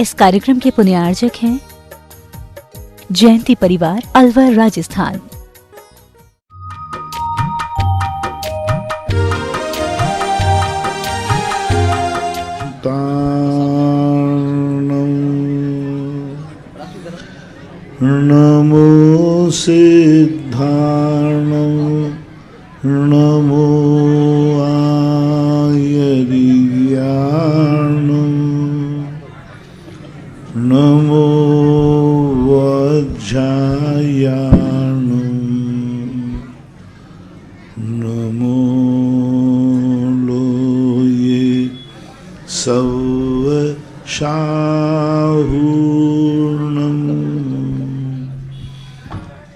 इस कार्यक्रम के पुण्यार्जक हैं जयंती परिवार, अलवर, राजस्थान। नमो सिद्धार्णं नमो आयर्याणं नमो वज्रायाणं नमो लोये सवशाहूर्णं।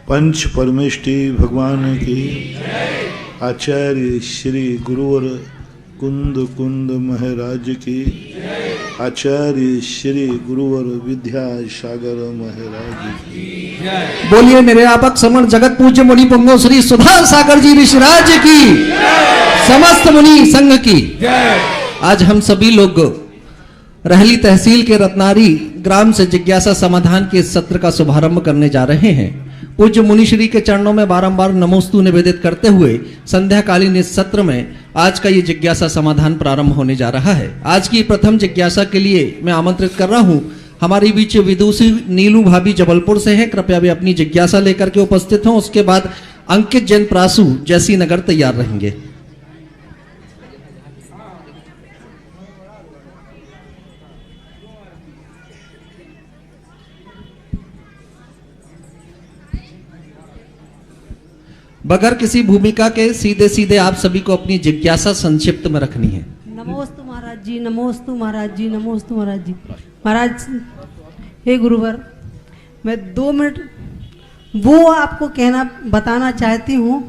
पंच परमेष्टि भगवान की आचार्य श्री गुरुवर कुंद कुंद महाराज की, आचार्य श्री गुरुवर विद्यासागर महाराज की। बोलिए निर्यापक समण जगत पूज्य मुनि पुंगव श्री सुधा सागर जी विश्वराज की, समस्त मुनि संघ की। आज हम सभी लोग रहली तहसील के रत्नारी ग्राम से जिज्ञासा समाधान के सत्र का शुभारंभ करने जा रहे हैं। पूज्य मुनिश्री के चरणों में बारंबार नमोस्तु निवेदित करते हुए संध्याकालीन इस सत्र में आज का ये जिज्ञासा समाधान प्रारंभ होने जा रहा है। आज की प्रथम जिज्ञासा के लिए मैं आमंत्रित कर रहा हूं हमारी बीच विदुषी नीलू भाभी जबलपुर से हैं। कृपया वे अपनी जिज्ञासा लेकर के उपस्थित हों। उसके बाद अंकित जैन प्रासु जैसी नगर तैयार रहेंगे। बगैर किसी भूमिका के सीधे सीधे आप सभी को अपनी जिज्ञासा संक्षिप्त में रखनी है। नमोस्तु महाराज जी, नमोस्तु महाराज जी, नमोस्तु महाराज जी। महाराज हे गुरुवर, मैं 2 मिनट वो आपको बताना चाहती हूँ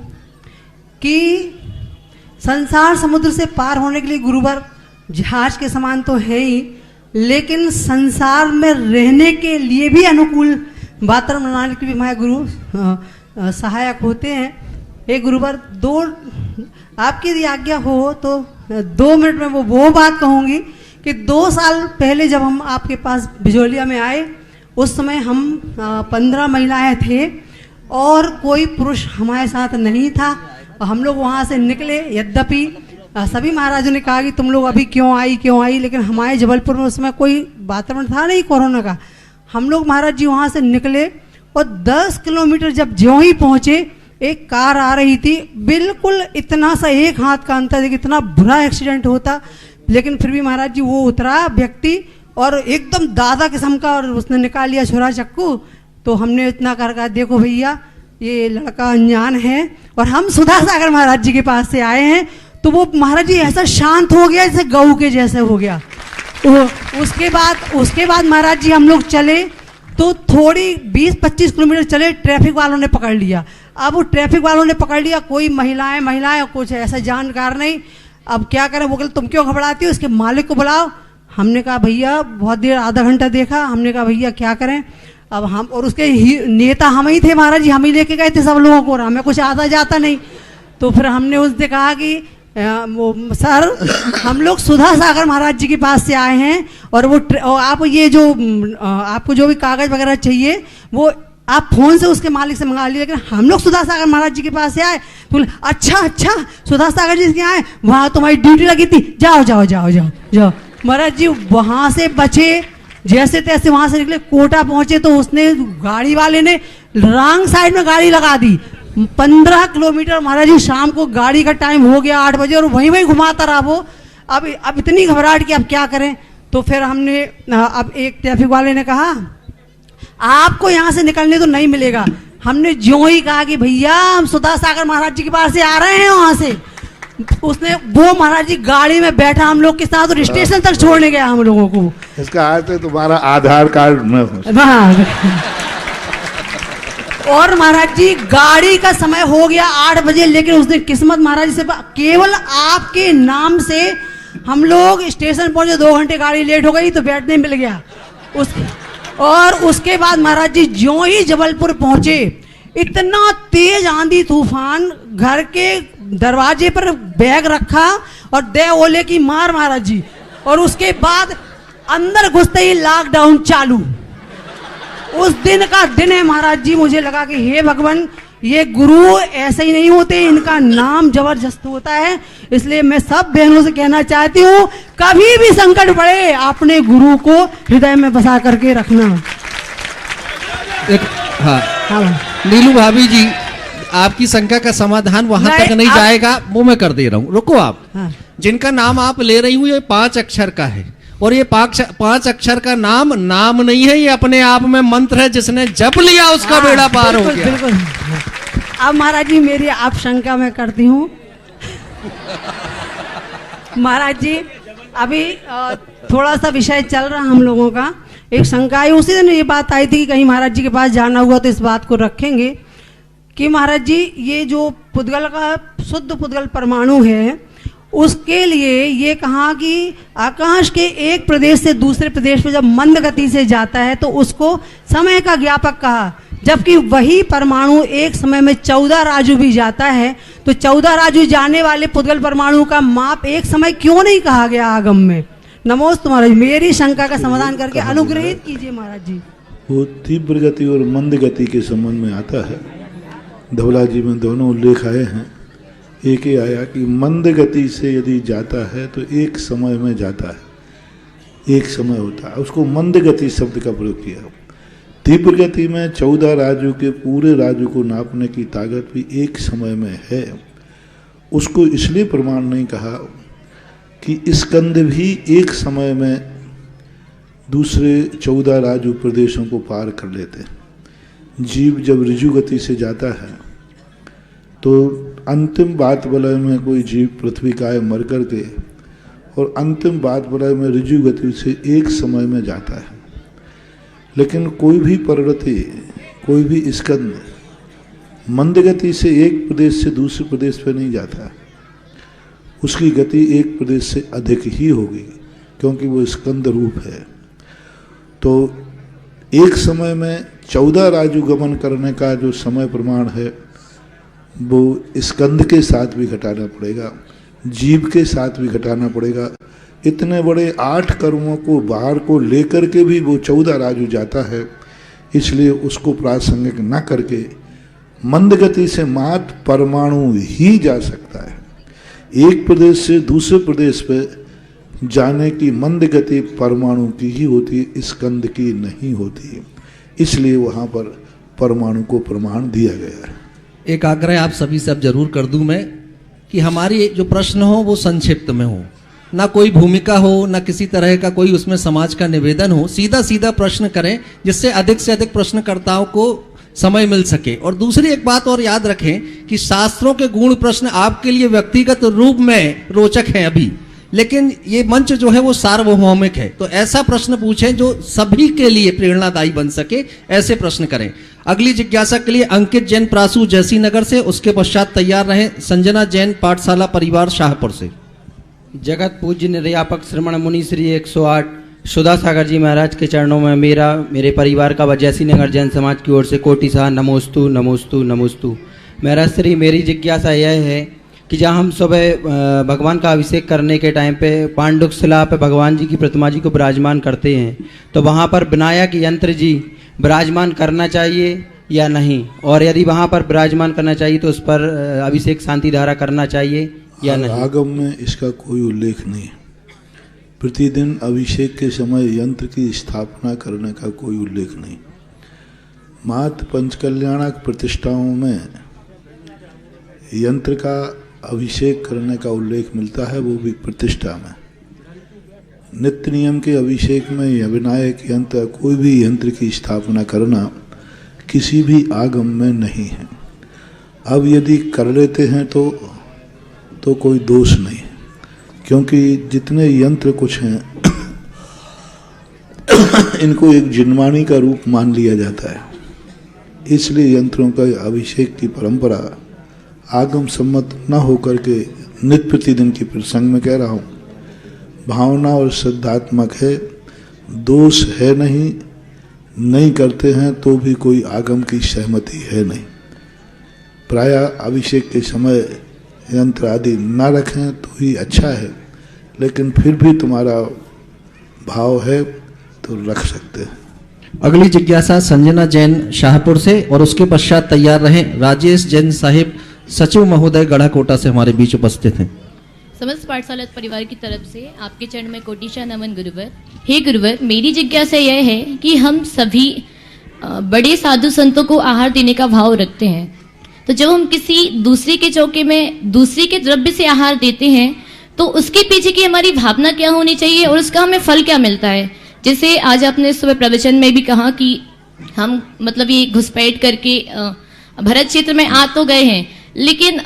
कि संसार समुद्र से पार होने के लिए गुरुवर जहाज के समान तो है ही, लेकिन संसार में रहने के लिए भी अनुकूल वातावरण बनाने के लिए हमारे गुरु सहायक होते हैं। एक गुरुवर आपकी यदि आज्ञा हो तो 2 मिनट में वो बात कहूँगी कि 2 साल पहले जब हम आपके पास बिजोलिया में आए, उस समय हम 15 महिलाएं थे और कोई पुरुष हमारे साथ नहीं था। हम लोग वहाँ से निकले, यद्यपि सभी महाराजों ने कहा कि तुम लोग अभी क्यों आई, लेकिन हमारे जबलपुर में उस समय कोई वातावरण था नहीं कोरोना का। हम लोग महाराज जी वहाँ से निकले और 10 किलोमीटर जब ज्यों ही पहुँचे, एक कार आ रही थी, बिल्कुल इतना सा एक हाथ का अंतर, इतना बुरा एक्सीडेंट होता, लेकिन फिर भी महाराज जी वो उतरा व्यक्ति और एकदम दादा किस्म का, और उसने निकाल लिया छुरा चक्कू। तो हमने इतना कर कहा, देखो भैया ये लड़का अनजान है और हम सुधा सागर महाराज जी के पास से आए हैं। तो वो महाराज जी ऐसा शांत हो गया जैसे गऊ के जैसे हो गया। तो उसके बाद महाराज जी हम लोग चले तो थोड़ी 20-25 किलोमीटर चले, ट्रैफिक वालों ने पकड़ लिया। अब वो ट्रैफिक वालों ने पकड़ लिया, कोई महिलाएं कुछ ऐसा जानकार नहीं। अब क्या करें, वो बोले तुम क्यों घबराती हो, इसके मालिक को बुलाओ। हमने कहा भैया बहुत देर, आधा घंटा देखा, हमने कहा भैया क्या करें। अब हम और उसके नेता हम ही थे महाराज जी, हम ही लेके गए थे सब लोगों को, हमें कुछ आता जाता नहीं। तो फिर हमने उससे कहा कि सर हम लोग सुधा सागर महाराज जी के पास से आए हैं और आप ये जो आपको जो भी कागज वगैरह चाहिए वो आप फोन से उसके मालिक से मंगा लीजिए, लेकिन हम लोग सुधा सागर महाराज जी के पास से आए। तो अच्छा सुधा सागर जी के आए, वहाँ तुम्हारी ड्यूटी लगी थी, जाओ। महाराज जी वहाँ से बचे, जैसे तैसे वहाँ से निकले, कोटा पहुँचे तो उसने गाड़ी वाले ने रॉन्ग साइड में गाड़ी लगा दी। 15 किलोमीटर महाराज जी शाम को गाड़ी का टाइम हो गया 8 बजे और वहीं घुमाता रहा वो। अब इतनी घबराहट कि अब क्या करें। तो फिर हमने अब एक ट्रैफिक वाले ने कहा आपको यहाँ से निकलने तो नहीं मिलेगा। हमने ज्यों ही कहा कि भैया हम सुधा सागर महाराज जी के पास से आ रहे हैं, वहाँ से उसने वो महाराज जी गाड़ी में बैठा हम लोग के साथ और स्टेशन तक छोड़ने गया हम लोगों को। इसका अर्थ है तुम्हारा आधार कार्ड और महाराज जी गाड़ी का समय हो गया 8 बजे, लेकिन उसने किस्मत महाराज जी से केवल आपके नाम से हम लोग स्टेशन पहुंचे। 2 घंटे गाड़ी लेट हो गई तो बैठने मिल गया और उसके बाद महाराज जी ज्यों ही जबलपुर पहुंचे, इतना तेज आंधी तूफान, घर के दरवाजे पर बैग रखा और दे ओले की मार महाराज जी। और उसके बाद अंदर घुसते ही लॉकडाउन चालू। उस दिन का दिन है महाराज जी, मुझे लगा कि हे भगवान, ये गुरु ऐसे ही नहीं होते, इनका नाम जबरदस्त होता है। इसलिए मैं सब बहनों से कहना चाहती हूँ, कभी भी संकट पड़े अपने गुरु को हृदय में बसा करके रखना। हाँ, हाँ नीलू भाभी जी, आपकी शंका का समाधान वहां तक नहीं जाएगा, वो मैं कर दे रहा हूँ। रुको आप। हाँ। जिनका नाम आप ले रही हूँ ये 5 अक्षर का है, और ये 5 अक्षर का नाम नहीं है, ये अपने आप में मंत्र है। जिसने जप लिया उसका बेड़ा पार हो गया। बिल्कुल। अब महाराज जी मेरी आप शंका मैं करती हूँ। महाराज जी अभी थोड़ा सा विषय चल रहा हम लोगों का, एक शंका आई। उसी दिन ये बात आई थी कि कहीं महाराज जी के पास जाना हुआ तो इस बात को रखेंगे कि महाराज जी ये जो पुद्गल का शुद्ध पुद्गल परमाणु है, उसके लिए ये कहा कि आकाश के एक प्रदेश से दूसरे प्रदेश में जब मंद गति से जाता है तो उसको समय का ज्ञापक कहा, जबकि वही परमाणु एक समय में 14 राजू भी जाता है, तो 14 राजू जाने वाले पुद्गल परमाणु का माप एक समय क्यों नहीं कहा गया आगम में? नमोस्तु महाराज, मेरी शंका का समाधान करके अनुग्रहित कीजिए महाराज जी। वो तीव्र गति और मंद गति के संबंध में आता है। धवला जी में दोनों उल्लेख आए हैं। एक ही आया कि मंद गति से यदि जाता है तो एक समय में जाता है, एक समय होता है, उसको मंद गति शब्द का प्रयोग किया। तीव्र गति में 14 राजू के पूरे राजू को नापने की ताकत भी एक समय में है। उसको इसलिए प्रमाण नहीं कहा कि स्कंद भी एक समय में दूसरे 14 राजू प्रदेशों को पार कर लेते हैं। जीव जब ऋजु गति से जाता है तो अंतिम बात वलय में कोई जीव पृथ्वी का है मर करके, और अंतिम बात वलय में ऋजु गति से एक समय में जाता है। लेकिन कोई भी प्रवृत्ति, कोई भी स्कंद मंद गति से एक प्रदेश से दूसरे प्रदेश पर नहीं जाता, उसकी गति एक प्रदेश से अधिक ही होगी, क्योंकि वो स्कंद रूप है। तो एक समय में 14 राजू गमन करने का जो समय प्रमाण है वो स्कंद के साथ भी घटाना पड़ेगा, जीव के साथ भी घटाना पड़ेगा। इतने बड़े 8 कर्मों को बाहर को लेकर के भी वो 14 राजू जाता है, इसलिए उसको प्रासंगिक न करके मंद गति से मात्र परमाणु ही जा सकता है। एक प्रदेश से दूसरे प्रदेश पे जाने की मंद गति परमाणु की ही होती है, स्कंद की नहीं होती। इसलिए वहाँ पर परमाणु को प्रमाण दिया गया है। एक आग्रह आप सभी से अब जरूर कर दूं मैं कि हमारी जो प्रश्न हो वो संक्षिप्त में हो, ना कोई भूमिका हो, ना किसी तरह का कोई उसमें समाज का निवेदन हो। सीधा सीधा प्रश्न करें जिससे अधिक प्रश्नकर्ताओं को समय मिल सके। और दूसरी एक बात और याद रखें कि शास्त्रों के गुण प्रश्न आपके लिए व्यक्तिगत रूप में रोचक हैं अभी, लेकिन ये मंच जो है वो सार्वभौमिक है। तो ऐसा प्रश्न पूछें जो सभी के लिए प्रेरणादायी बन सके, ऐसे प्रश्न करें। अगली जिज्ञासा के लिए अंकित जैन प्रासू जैसी नगर से, उसके पश्चात तैयार रहें संजना जैन पाठशाला परिवार शाहपुर से। जगत पूज्य निर्यापक श्रमण मुनि श्री 108 सुधा सागर जी महाराज के चरणों में मेरे परिवार का व जैसी नगर जैन समाज की ओर से कोटि सा नमोस्तु नमोस्तु नमोस्तु। महाराज श्री, मेरी जिज्ञासा यह है कि जहाँ हम सुबह भगवान का अभिषेक करने के टाइम पे पांडुक शिला पे भगवान जी की प्रतिमा जी को विराजमान करते हैं, तो वहाँ पर विनायक यंत्र जी विराजमान करना चाहिए या नहीं? और यदि वहाँ पर विराजमान करना चाहिए तो उस पर अभिषेक शांति धारा करना चाहिए या नहीं? आगम में इसका कोई उल्लेख नहीं। प्रतिदिन अभिषेक के समय यंत्र की स्थापना करने का कोई उल्लेख नहीं। मात्र पंचकल्याणक प्रतिष्ठाओं में यंत्र का अभिषेक करने का उल्लेख मिलता है, वो भी प्रतिष्ठा में। नित्य नियम के अभिषेक में या विनायक यंत्र, कोई भी यंत्र की स्थापना करना किसी भी आगम में नहीं है। अब यदि कर लेते हैं तो कोई दोष नहीं, क्योंकि जितने यंत्र कुछ हैं इनको एक जिनवाणी का रूप मान लिया जाता है। इसलिए यंत्रों का अभिषेक की परंपरा आगम सम्मत न होकर के नित्य प्रतिदिन की प्रसंग में कह रहा हूँ, भावना और श्रद्धात्मक है, दोष है नहीं करते हैं तो भी कोई आगम की सहमति है नहीं। प्रायः अभिषेक के समय यंत्र आदि न रखें तो ही अच्छा है, लेकिन फिर भी तुम्हारा भाव है तो रख सकते हैं। अगली जिज्ञासा संजना जैन शाहपुर से और उसके पश्चात तैयार रहे राजेश जैन साहिब सचिव महोदय गढ़ाकोटा से हमारे बीच उपस्थित हैं। समस्त पाठशाला परिवार की तरफ से आपके चरण में कोटिशा नमन गुरुवर। हे गुरुवर, मेरी जिज्ञासा यह है कि हम सभी बड़े साधु संतों को आहार देने का भाव रखते हैं, तो जब हम किसी दूसरे के चौके में दूसरे के द्रव्य से आहार देते हैं तो उसके पीछे की हमारी भावना क्या होनी चाहिए और उसका हमें फल क्या मिलता है? जैसे आज आपने सुबह प्रवचन में भी कहा कि हम मतलब ये घुसपैठ करके भरत क्षेत्र में आ तो गए हैं, लेकिन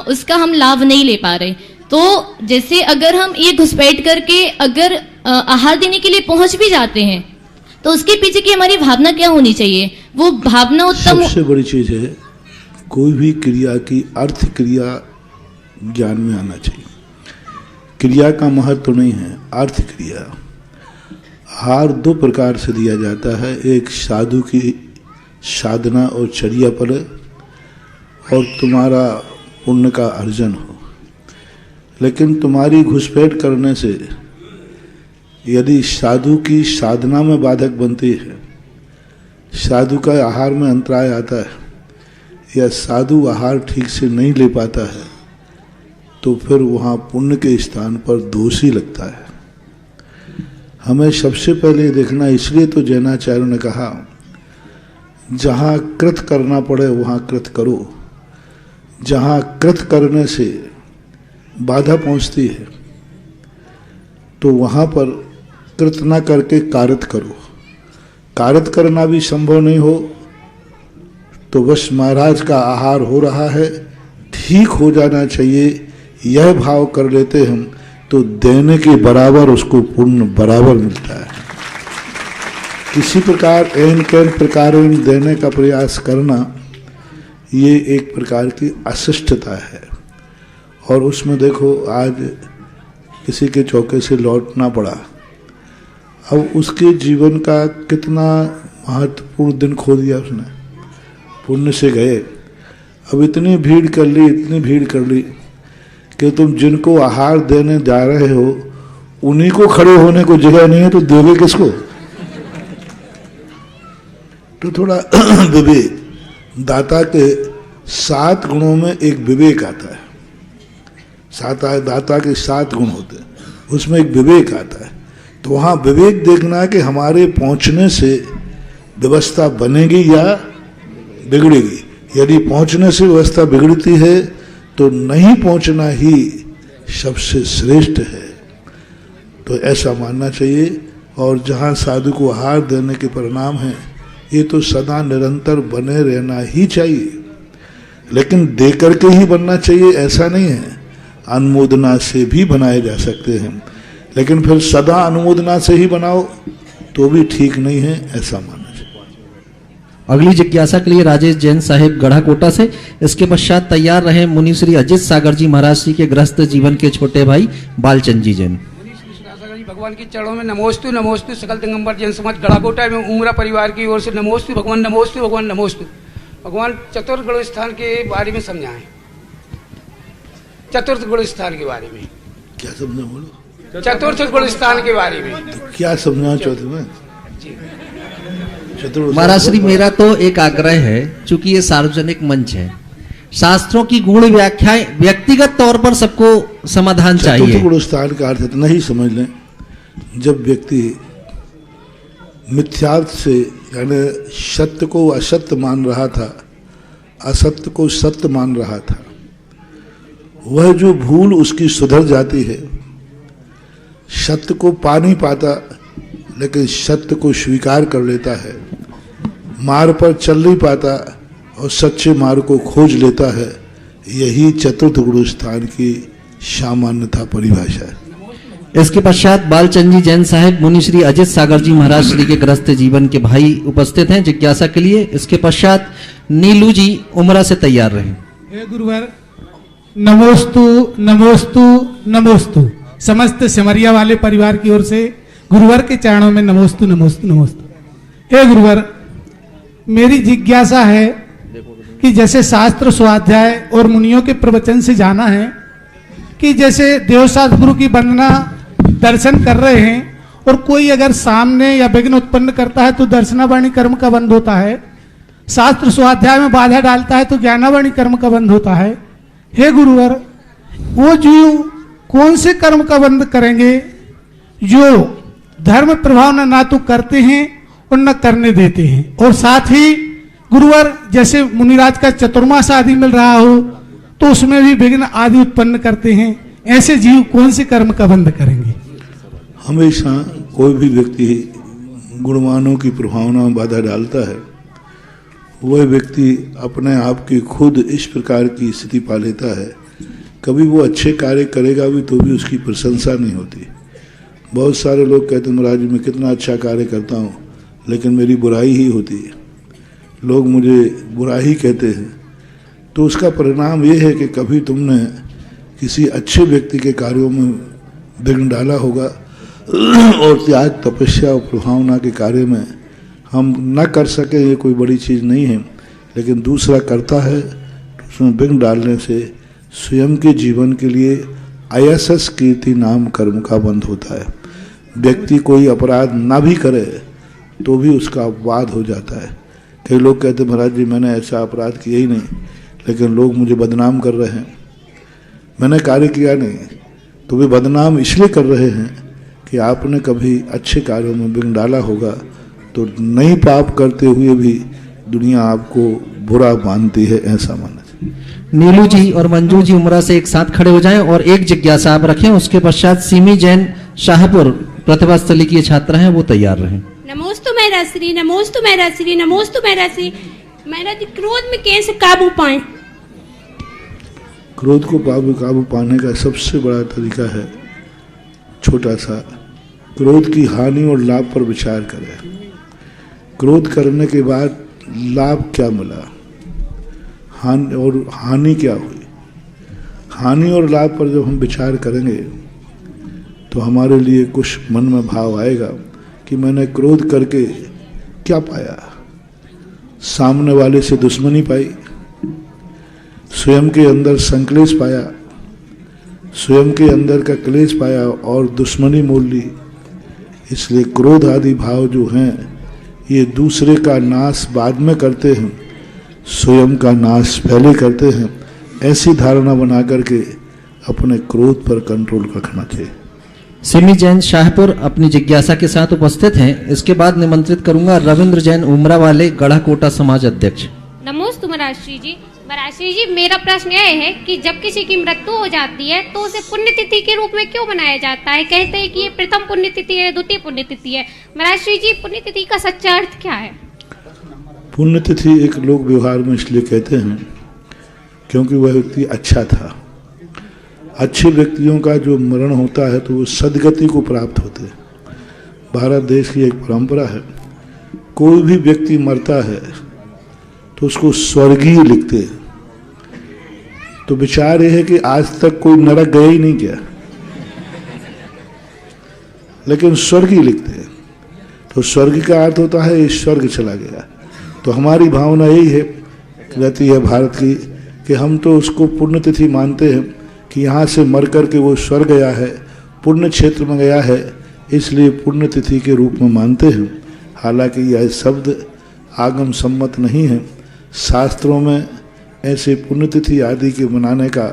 उसका हम लाभ नहीं ले पा रहे। तो जैसे अगर हम ये घुसपैठ करके अगर आहार देने के लिए पहुंच भी जाते हैं तो उसके पीछे की हमारी भावना क्या होनी चाहिए? वो भावना उत्तम। सबसे बड़ी चीज है कोई भी क्रिया की अर्थ क्रिया ज्ञान में आना चाहिए। क्रिया का महत्व तो नहीं है, अर्थ क्रिया। आहार दो प्रकार से दिया जाता है, एक साधु की साधना और चर्या पर और तुम्हारा पुण्य का अर्जन हो। लेकिन तुम्हारी घुसपैठ करने से यदि साधु की साधना में बाधक बनती है, साधु का आहार में अंतराय आता है या साधु आहार ठीक से नहीं ले पाता है, तो फिर वहाँ पुण्य के स्थान पर दोषी लगता है। हमें सबसे पहले देखना, इसलिए तो जैनाचार्यों ने कहा जहाँ कृत करना पड़े वहाँ कृत करो। जहाँ कृत करने से बाधा पहुँचती है तो वहाँ पर कृत न करके कारत करो। कारत करना भी संभव नहीं हो तो बस महाराज का आहार हो रहा है, ठीक हो जाना चाहिए, यह भाव कर लेते हम तो देने के बराबर उसको पुण्य बराबर मिलता है। किसी प्रकार एन कैन प्रकार देने का प्रयास करना ये एक प्रकार की अशिष्टता है। और उसमें देखो आज किसी के चौके से लौटना पड़ा, अब उसके जीवन का कितना महत्वपूर्ण दिन खो दिया उसने। पुण्य से गए, अब इतनी भीड़ कर ली, इतनी भीड़ कर ली कि तुम जिनको आहार देने जा रहे हो उन्हीं को खड़े होने को जगह नहीं है तो दोगे किसको? तो थोड़ा विवेक, दाता के 7 गुणों में एक विवेक आता है। दाता के 7 गुण होते हैं, उसमें एक विवेक आता है। तो वहाँ विवेक देखना है कि हमारे पहुँचने से व्यवस्था बनेगी या बिगड़ेगी। यदि पहुँचने से व्यवस्था बिगड़ती है तो नहीं पहुँचना ही सबसे श्रेष्ठ है। तो ऐसा मानना चाहिए। और जहाँ साधु को आहार देने के परिणाम हैं, ये तो सदा निरंतर बने रहना ही चाहिए। लेकिन दे करके ही बनना चाहिए ऐसा नहीं है, अनुमोदना से भी बनाए जा सकते हैं। लेकिन फिर सदा अनुमोदना से ही बनाओ तो भी ठीक नहीं है, ऐसा मानना चाहिए। अगली जिज्ञासा के लिए राजेश जैन साहिब गढ़ाकोटा से, इसके पश्चात तैयार रहे मुनि श्री अजित सागर जी महाराज जी के गृहस्थ जीवन के छोटे भाई बालचंद जी जैन। भगवान के चरणों में नमोस्तु नमोस्तु। सकल दिगंबर जैन समाज गढ़ाकोटा में उमरा परिवार की ओर से नमोस्तु भगवान, नमोस्तु भगवान, नमोस्तु भगवान। चतुर्थ गुण स्थान के बारे में समझाएं, चतुर्थ गुण स्थान के बारे में क्या समझा बोलो? चतुर्थ गुण स्थान के बारे में तो क्या समझना चाहते हैं? महाराज श्री, मेरा तो एक आग्रह है, चूंकि ये सार्वजनिक मंच है, शास्त्रों की गूढ़ व्याख्याएं व्यक्तिगत तौर पर सबको समाधान चाहिए। चतुर्थ गुण स्थान का अर्थ इतना ही समझ लें, जब व्यक्ति मिथ्यार्थ से यानी सत्य को असत्य मान रहा था, असत्य को सत्य मान रहा था, वह जो भूल उसकी सुधर जाती है। सत्य को पा नहीं पाता लेकिन सत्य को स्वीकार कर लेता है, मार्ग पर चल नहीं पाता और सच्चे मार्ग को खोज लेता है। यही चतुर्थ गुण स्थान की सामान्यता परिभाषा है। इसके पश्चात बालचंद जी जैन साहिब मुनि श्री अजित सागर जी महाराज श्री के गृहस्थ जीवन के भाई उपस्थित हैं जिज्ञासा के लिए। इसके पश्चात नीलू जी उमरा से तैयार रहे। हे गुरुवर, नमोस्तु नमोस्तु नमोस्तु। समस्त सिमरिया वाले परिवार की ओर से गुरुवर के चरणों में नमोस्तु नमोस्तु नमोस्तु। हे गुरुवर, मेरी जिज्ञासा है कि जैसे शास्त्र स्वाध्याय और मुनियों के प्रवचन से जाना है कि जैसे देव सद्गुरु की वंदना दर्शन कर रहे हैं और कोई अगर सामने या विघ्न उत्पन्न करता है तो दर्शनावाणी कर्म का बंध होता है, शास्त्र स्वाध्याय में बाधा डालता है तो ज्ञानावाणी कर्म का बंध होता है। हे गुरुवर, वो जीव कौन से कर्म का बंध करेंगे जो धर्म प्रभाव ना तो करते हैं और न करने देते हैं, और साथ ही गुरुवर जैसे मुनिराज का चतुर्मास आदि मिल रहा हो तो उसमें भी विघ्न आदि उत्पन्न करते हैं, ऐसे जीव कौन से कर्म का बंध करेंगे? हमेशा कोई भी व्यक्ति गुणवानों की प्रभावना में बाधा डालता है, वह व्यक्ति अपने आप की खुद इस प्रकार की स्थिति पा लेता है, कभी वो अच्छे कार्य करेगा भी तो भी उसकी प्रशंसा नहीं होती। बहुत सारे लोग कहते हैं महाराज मैं कितना अच्छा कार्य करता हूँ लेकिन मेरी बुराई ही होती है, लोग मुझे बुरा ही कहते हैं। तो उसका परिणाम ये है कि कभी तुमने किसी अच्छे व्यक्ति के कार्यों में विघ्न डाला होगा और त्याग तपस्या और प्रभावना के कार्य में हम न कर सके ये कोई बड़ी चीज़ नहीं है, लेकिन दूसरा करता है तो उसमें विघ्न डालने से स्वयं के जीवन के लिए अयशस कीर्ति नाम कर्म का बंध होता है। व्यक्ति कोई अपराध ना भी करे तो भी उसका अपवाद हो जाता है। कई लोग कहते महाराज जी मैंने ऐसा अपराध किया ही नहीं लेकिन लोग मुझे बदनाम कर रहे हैं, मैंने कार्य किया नहीं तो वे बदनाम इसलिए कर रहे हैं कि आपने कभी अच्छे कार्यों में विघ्न डाला होगा, तो नहीं पाप करते हुए भी दुनिया आपको बुरा मानती है, ऐसा मानना चाहिए। नीलू जी और मंजू जी उमरा से एक साथ खड़े हो जाएं और एक जिज्ञासा आप रखें, उसके पश्चात सीमी जैन शाहपुर प्रतिभा स्थली की छात्रा हैं, वो तैयार रहें। नमोस्तु मेरा श्री, नमोस्तु मेरा श्री, नमोस्तु मेरा श्री। मेरा क्रोध में कैसे काबू पाए? क्रोध को काबू पाने का सबसे बड़ा तरीका है छोटा सा, क्रोध की हानि और लाभ पर विचार करें। क्रोध करने के बाद लाभ क्या मिला, हानि क्या हुई। हानि और लाभ पर जब हम विचार करेंगे तो हमारे लिए कुछ मन में भाव आएगा कि मैंने क्रोध करके क्या पाया। सामने वाले से दुश्मनी पाई, स्वयं के अंदर संक्लेश पाया, स्वयं के अंदर का क्लेश पाया और दुश्मनी मोल ली। इसलिए क्रोध आदि भाव जो हैं ये दूसरे का नाश बाद में करते हैं, स्वयं का नाश पहले करते हैं। ऐसी धारणा बना करके अपने क्रोध पर कंट्रोल रखना चाहिए। सिमी जैन शाहपुर अपनी जिज्ञासा के साथ उपस्थित हैं। इसके बाद निमंत्रित करूंगा रविंद्र जैन उमरा वाले गढ़ाकोटा समाज अध्यक्ष। नमोस्तु महाराष्ट्री जी। महाराष्ट्री जी, मेरा प्रश्न यह है कि जब किसी की मृत्यु हो जाती है तो उसे पुण्यतिथि के रूप में क्यों मनाया जाता है? कहते हैं कि ये प्रथम पुण्यतिथि है, द्वितीय पुण्यतिथि है। महाराष्ट्री जी, पुण्यतिथि का सच्चा अर्थ क्या है? पुण्यतिथि एक लोक व्यवहार में इसलिए कहते हैं क्योंकि वह व्यक्ति अच्छा था। अच्छे व्यक्तियों का जो मरण होता है तो वो सदगति को प्राप्त होते हैं। भारत देश की एक परंपरा है, कोई भी व्यक्ति मरता है तो उसको स्वर्गीय लिखते हैं। तो विचार ये है कि आज तक कोई नरक गया ही नहीं क्या, लेकिन स्वर्गीय लिखते हैं। तो स्वर्ग का अर्थ होता है स्वर्ग चला गया। तो हमारी भावना यही है रहती है भारत की कि हम तो उसको पुण्यतिथि मानते हैं कि यहाँ से मर कर के वो स्वर्ग गया है, पुण्य क्षेत्र में गया है, इसलिए पुण्यतिथि के रूप में मानते हैं। हालांकि यह शब्द आगम सम्मत नहीं है। शास्त्रों में ऐसे पुण्यतिथि आदि के मनाने का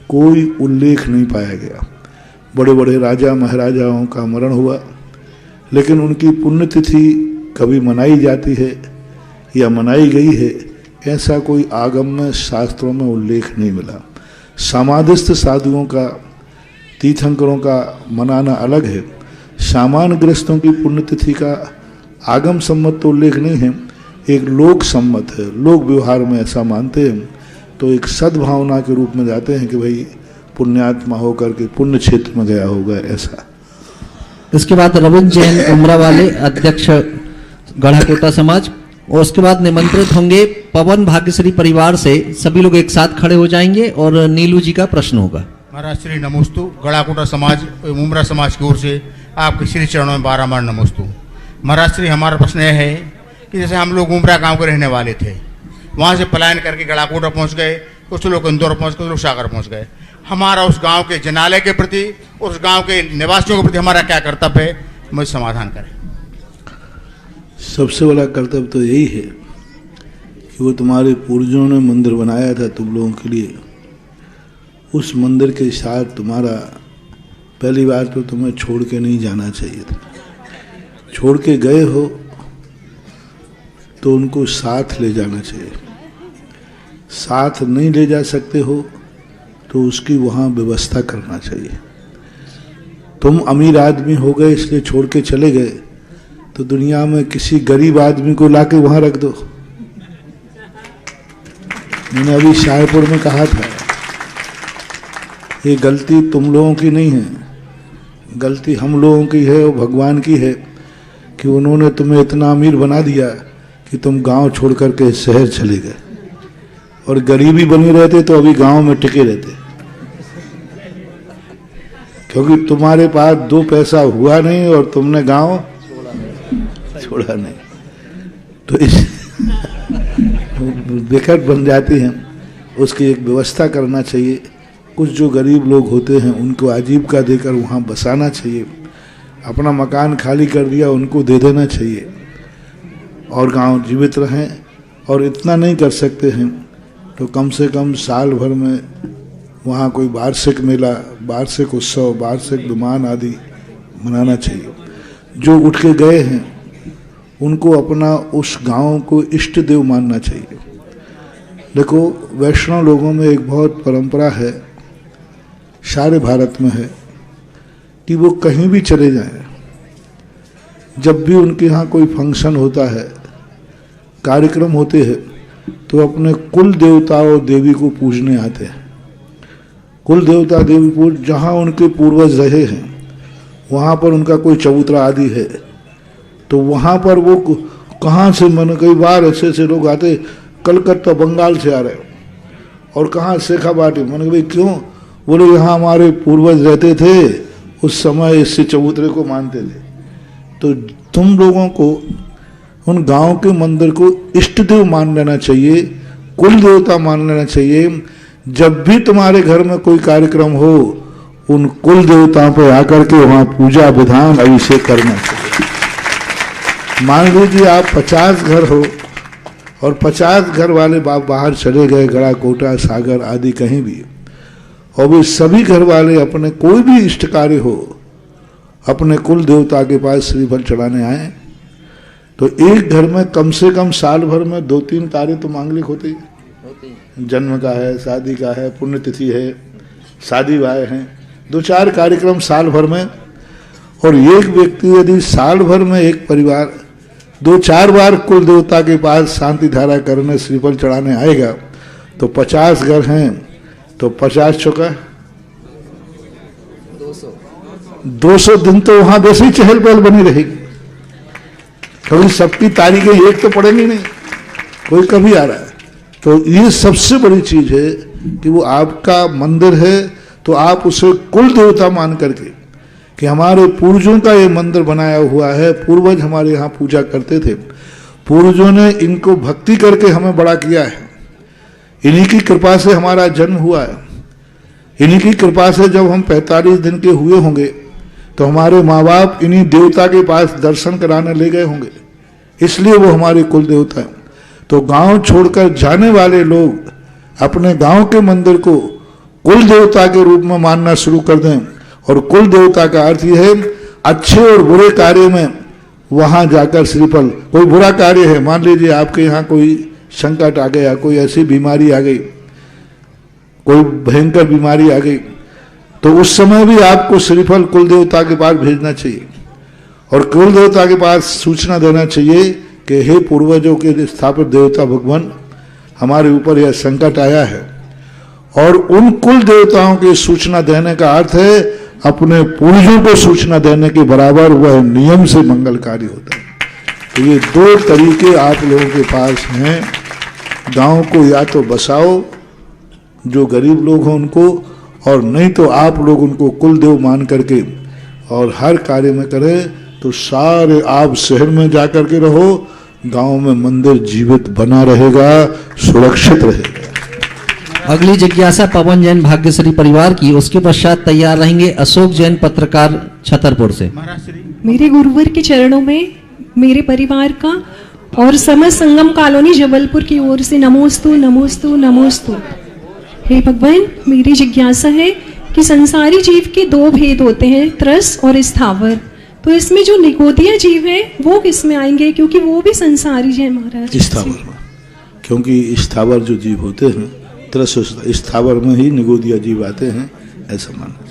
कोई उल्लेख नहीं पाया गया। बड़े बड़े राजा महाराजाओं का मरण हुआ लेकिन उनकी पुण्यतिथि कभी मनाई जाती है या मनाई गई है, ऐसा कोई आगम में शास्त्रों में उल्लेख नहीं मिला। समाधिस्थ साधुओं का, तीर्थंकरों का मनाना अलग है। सामान्य गृहस्थों की पुण्यतिथि का आगम सम्मत तो उल्लेख नहीं है, एक लोक सम्मत है, लोक व्यवहार में ऐसा मानते हैं। तो एक सद्भावना के रूप में जाते हैं कि भाई पुण्यात्मा होकर के पुण्य क्षेत्र में गया होगा, ऐसा। इसके बाद रविंद्र जैन उमरा वाले अध्यक्ष गढ़ाकोटा समाज, और उसके बाद निमंत्रित होंगे पवन भाग्यश्री परिवार से। सभी लोग एक साथ खड़े हो जाएंगे और नीलू जी का प्रश्न होगा। महाराज श्री नमोस्तु। गढ़ाकोटा समाज उमरा समाज की ओर से आपके श्री चरणों में बारंबार नमोस्तु। महाराज श्री, हमारा प्रश्न यह है कि जैसे हम लोग उमरा गांव के रहने वाले थे, वहाँ से पलायन करके गढ़ाकोटा पहुँच गए, कुछ लोग इंदौर पहुँच गए, कुछ लोग सागर पहुँच गए। हमारा उस गांव के जनालय के प्रति, उस गांव के निवासियों के प्रति हमारा क्या कर्तव्य है, मुझे समाधान करें। सबसे बड़ा कर्तव्य तो यही है कि वो तुम्हारे पूर्वजों ने मंदिर बनाया था तुम लोगों के लिए, उस मंदिर के साथ तुम्हारा पहली बार तो तुम्हें छोड़ के नहीं जाना चाहिए था। छोड़ के गए हो तो उनको साथ ले जाना चाहिए। साथ नहीं ले जा सकते हो तो उसकी वहाँ व्यवस्था करना चाहिए। तुम अमीर आदमी हो गए इसलिए छोड़ के चले गए, तो दुनिया में किसी गरीब आदमी को लाके वहाँ रख दो। मैंने अभी शाहपुर में कहा था, ये गलती तुम लोगों की नहीं है, गलती हम लोगों की है और भगवान की है कि उन्होंने तुम्हें इतना अमीर बना दिया कि तुम गांव छोड़ करके शहर चले गए, और गरीबी बनी रहते तो अभी गांव में टिके रहते, क्योंकि तुम्हारे पास 2 पैसा हुआ नहीं और तुमने गांव छोड़ा नहीं। तो इस बेकार बन जाती हैं, उसकी एक व्यवस्था करना चाहिए। कुछ जो गरीब लोग होते हैं उनको आजीविका देकर वहाँ बसाना चाहिए। अपना मकान खाली कर दिया उनको दे देना चाहिए और गांव जीवित रहें। और इतना नहीं कर सकते हैं तो कम से कम साल भर में वहाँ कोई वार्षिक मेला, वार्षिक उत्सव, वार्षिक विमान आदि मनाना चाहिए। जो उठ के गए हैं उनको अपना उस गांव को इष्ट देव मानना चाहिए। देखो, वैष्णव लोगों में एक बहुत परंपरा है, सारे भारत में है, कि वो कहीं भी चले जाएं, जब भी उनके यहाँ कोई फंक्शन होता है, कार्यक्रम होते हैं, तो अपने कुल देवता और देवी को पूजने आते हैं। कुल देवता देवी पूज, जहाँ उनके पूर्वज रहे हैं वहाँ पर उनका कोई चबूतरा आदि है, तो वहाँ पर वो कहाँ से, मन कई बार ऐसे ऐसे लोग आते, कलकत्ता बंगाल से आ रहे हो, और कहाँ शेखावाटी, मैंने भाई क्यों? बोले यहाँ हमारे पूर्वज रहते थे, उस समय इससे चबूतरे को मानते थे। तो तुम लोगों को उन गांव के मंदिर को इष्ट देव मान लेना चाहिए, कुल देवता मान लेना चाहिए। जब भी तुम्हारे घर में कोई कार्यक्रम हो, उन कुल देवताओं पर आकर के वहाँ पूजा विधान अभिषेक करना चाहिए। मान लीजिए आप 50 घर हो और 50 घर वाले बाहर चले गए, गड़ा कोटा सागर आदि कहीं भी, और वे सभी घर वाले अपने कोई भी इष्ट कार्य हो अपने कुल देवता के पास श्रीफल चढ़ाने आए, तो एक घर में कम से कम साल भर में 2-3 कार्य तो मांगलिक होते ही। जन्म का है, शादी का है, पुण्यतिथि है, शादी ब्याह है, 2-4 कार्यक्रम साल भर में। और एक व्यक्ति यदि साल भर में एक परिवार 2-4 बार कुल देवता के पास शांति धारा करने श्रीफल चढ़ाने आएगा, तो 50 घर हैं तो 50 चौका 200 दिन तो वहां वैसे ही चहल पहल बनी रहेगी, क्योंकि सबकी तारीखें एक तो पड़ेंगी नहीं, कोई कभी आ रहा है। तो ये सबसे बड़ी चीज है कि वो आपका मंदिर है तो आप उसे कुल देवता मान करके, कि हमारे पूर्वजों का ये मंदिर बनाया हुआ है, पूर्वज हमारे यहाँ पूजा करते थे, पूर्वजों ने इनको भक्ति करके हमें बड़ा किया है, इन्हीं की कृपा से हमारा जन्म हुआ है, इन्हीं की कृपा से जब हम 45 दिन के हुए होंगे तो हमारे माँ बाप इन्हीं देवता के पास दर्शन कराने ले गए होंगे, इसलिए वो हमारे कुल देवता हैं। तो गांव छोड़कर जाने वाले लोग अपने गांव के मंदिर को कुल देवता के रूप में मानना शुरू कर दें, और कुल देवता का अर्थ यह है अच्छे और बुरे कार्य में वहां जाकर श्रीफल। कोई बुरा कार्य है, मान लीजिए आपके यहाँ कोई संकट आ गया, कोई ऐसी बीमारी आ गई, कोई भयंकर बीमारी आ गई, तो उस समय भी आपको श्रीफल कुल देवता के पास भेजना चाहिए और कुल देवता के पास सूचना देना चाहिए कि हे पूर्वजों के स्थापित देवता भगवान, हमारे ऊपर यह संकट आया है। और उन कुल देवताओं की सूचना देने का अर्थ है अपने पूर्वजों को सूचना देने के बराबर वह नियम से मंगलकारी होता है। तो ये 2 तरीके आप लोगों के पास हैं। गांव को या तो बसाओ जो गरीब लोग हों उनको, और नहीं तो आप लोग उनको कुल देव मान करके और हर कार्य में करें, तो सारे आप शहर में जा करके रहो, गांव में मंदिर जीवित बना रहेगा, सुरक्षित रहेगा। अगली जिज्ञासा पवन जैन भाग्यश्री परिवार की, उसके पश्चात तैयार रहेंगे अशोक जैन पत्रकार छतरपुर से। महाराज श्री मेरे गुरुवर के चरणों में मेरे परिवार का और समस्त संगम कॉलोनी जबलपुर की ओर से नमोस्तु नमोस्तु नमोस्तु। हे भगवान, मेरी जिज्ञासा है कि संसारी जीव के दो भेद होते हैं, त्रस और स्थावर। तो इसमें जो निगोदिया जीव है वो किस में आएंगे, क्योंकि वो भी संसारी है महाराज? स्थावर में, क्योंकि स्थावर जो जीव होते हैं त्रस स्थावर में ही निगोदिया जीव आते हैं, ऐसा मानना।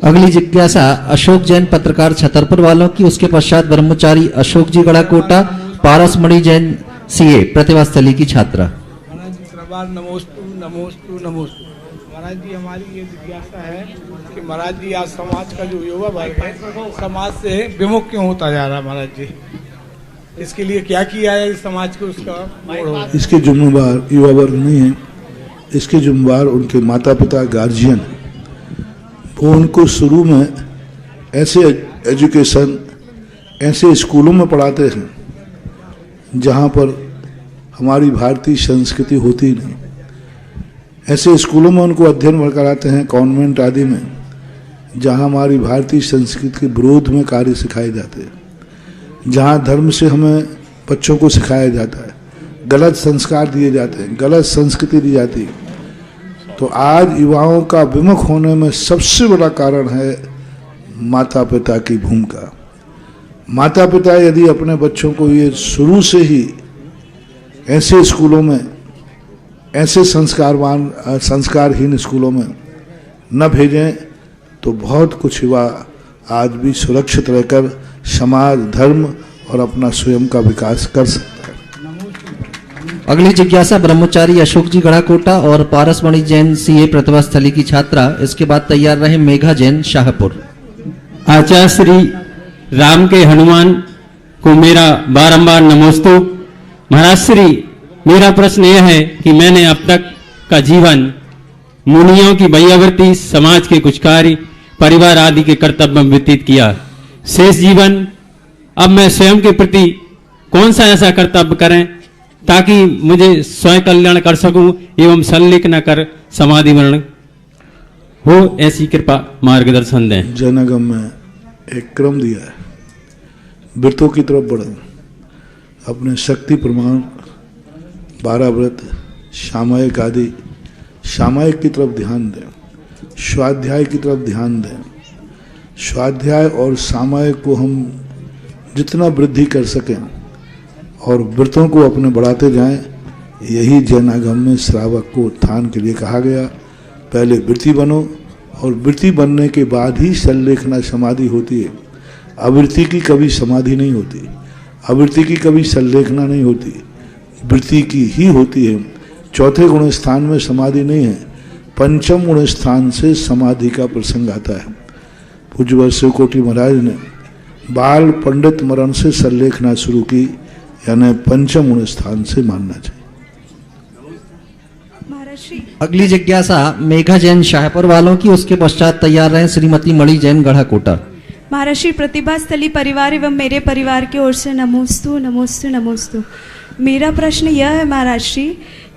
अगली जिज्ञासा अशोक जैन पत्रकार छतरपुर वालों की, उसके पश्चात ब्रह्मचारी अशोक जी गड़ाकोटा, पारसमणि जैन सीए प्रतिभा स्थली की छात्रा। महाराज जी नमोस्तु नमोस्तु नमोस्तु। महाराज जी, हमारी ये जिज्ञासा है कि महाराज जी आज समाज का जो युवा वर्ग है समाज से विमुख क्यों होता जा रहा है महाराज जी? इसके लिए क्या किया है इस समाज को, उसका इसके जिम्मेवार युवा वर्ग नहीं है, इसके जिम्मेवार उनके माता पिता गार्जियन। वो उनको शुरू में ऐसे एजुकेशन ऐसे स्कूलों में पढ़ाते हैं जहाँ पर हमारी भारतीय संस्कृति होती नहीं। ऐसे स्कूलों में उनको अध्ययन कराते हैं कॉन्वेंट आदि में, जहाँ हमारी भारतीय संस्कृति के विरोध में कार्य सिखाए जाते हैं, जहाँ धर्म से हमें बच्चों को सिखाया जाता है, गलत संस्कार दिए जाते हैं, गलत संस्कृति दी जाती है। तो आज युवाओं का विमुख होने में सबसे बड़ा कारण है माता पिता की भूमिका। माता पिता यदि अपने बच्चों को ये शुरू से ही ऐसे स्कूलों में, ऐसे संस्कारहीन स्कूलों में न भेजें तो बहुत कुछ युवा आज भी सुरक्षित रहकर समाज, धर्म और अपना स्वयं का विकास कर सकता है। अगली जिज्ञासा ब्रह्मचारी अशोक जी गड़ाकोटा और पारसमणि जैन सीए प्रतिभा स्थली की छात्रा। इसके बाद तैयार रहे मेघा जैन शाहपुर। आचार्य श्री राम के हनुमान को मेरा बारंबार नमोस्तु। महाराज श्री, मेरा प्रश्न यह है कि मैंने अब तक का जीवन मुनियों की वैयावृत्ति, समाज के कुछ कार्य, परिवार आदि के कर्तव्य में व्यतीत किया। शेष जीवन अब मैं स्वयं के प्रति कौन सा ऐसा कर्तव्य करें ताकि मुझे स्वयं कल्याण कर सकूं एवं संलिख न कर समाधि मरण हो, ऐसी कृपा मार्गदर्शन दें। जनगम में एक क्रम दिया है, व्रतों की तरफ बढ़ो, अपने शक्ति प्रमाण, 12 व्रत, सामायिक आदि, सामायिक की तरफ ध्यान दें, स्वाध्याय की तरफ ध्यान दें। स्वाध्याय और सामायिक को हम जितना वृद्धि कर सकें और व्रतों को अपने बढ़ाते जाएं, यही जैनागम में श्रावक को उत्थान के लिए कहा गया। पहले वृत्ति बनो और वृत्ति बनने के बाद ही संलेखना समाधि होती है। अवृत्ति की कभी समाधि नहीं होती, अवृत्ति की कभी संलेखना नहीं होती, वृत्ति की ही होती है। चौथे गुण स्थान में समाधि नहीं है, पंचम गुण स्थान से समाधि का प्रसंग आता है। पूज्य शिव कोटि महाराज ने बाल पंडित मरण से संलेखना शुरू की, यानी पंचम गुण स्थान से मानना चाहिए। अगली जिज्ञासा मेघा जैन शाहपुर वालों की, उसके पश्चात तैयार रहे श्रीमती मणि जैन गढ़ाकोटा। महाराष्ट्री प्रतिभा स्थली परिवार एवं मेरे परिवार की ओर से नमोस्तु नमोस्तु नमोस्तु। मेरा प्रश्न यह है महाराष्ट्री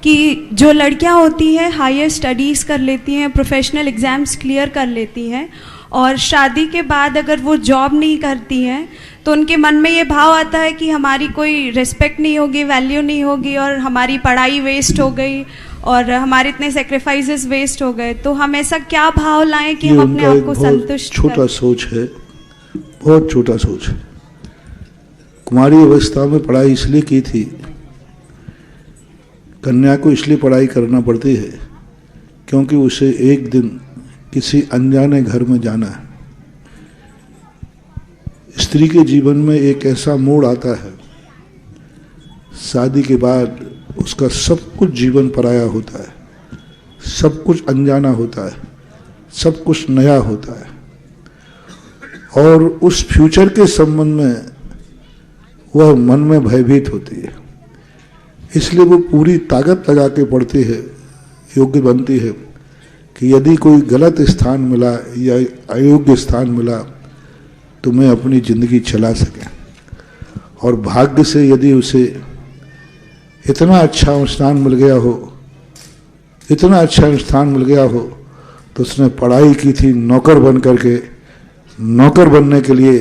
कि जो लड़कियां होती हैं हायर स्टडीज़ कर लेती हैं, प्रोफेशनल एग्ज़ाम्स क्लियर कर लेती हैं और शादी के बाद अगर वो जॉब नहीं करती हैं तो उनके मन में ये भाव आता है कि हमारी कोई रिस्पेक्ट नहीं होगी, वैल्यू नहीं होगी और हमारी पढ़ाई वेस्ट हो गई और हमारे इतने सेक्रीफाइसेस वेस्ट हो गए। तो हम ऐसा क्या भाव लाएं कि हम अपने आप को संतुष्ट करें? छोटा सोच है, बहुत छोटा सोच है। कुमारी अवस्था में पढ़ाई इसलिए की थी, कन्या को इसलिए पढ़ाई करना पड़ती है क्योंकि उसे एक दिन किसी अनजाने घर में जाना है। स्त्री के जीवन में एक ऐसा मोड़ आता है, शादी के बाद उसका सब कुछ जीवन पराया होता है, सब कुछ अनजाना होता है, सब कुछ नया होता है और उस फ्यूचर के संबंध में वह मन में भयभीत होती है। इसलिए वो पूरी ताकत लगा के पढ़ती है, योग्य बनती है कि यदि कोई गलत स्थान मिला या अयोग्य स्थान मिला तो मैं अपनी ज़िंदगी चला सकें। और भाग्य से यदि उसे इतना अच्छा स्थान मिल गया हो, इतना अच्छा स्थान मिल गया हो तो उसने पढ़ाई की थी नौकर बन करके, नौकर बनने के लिए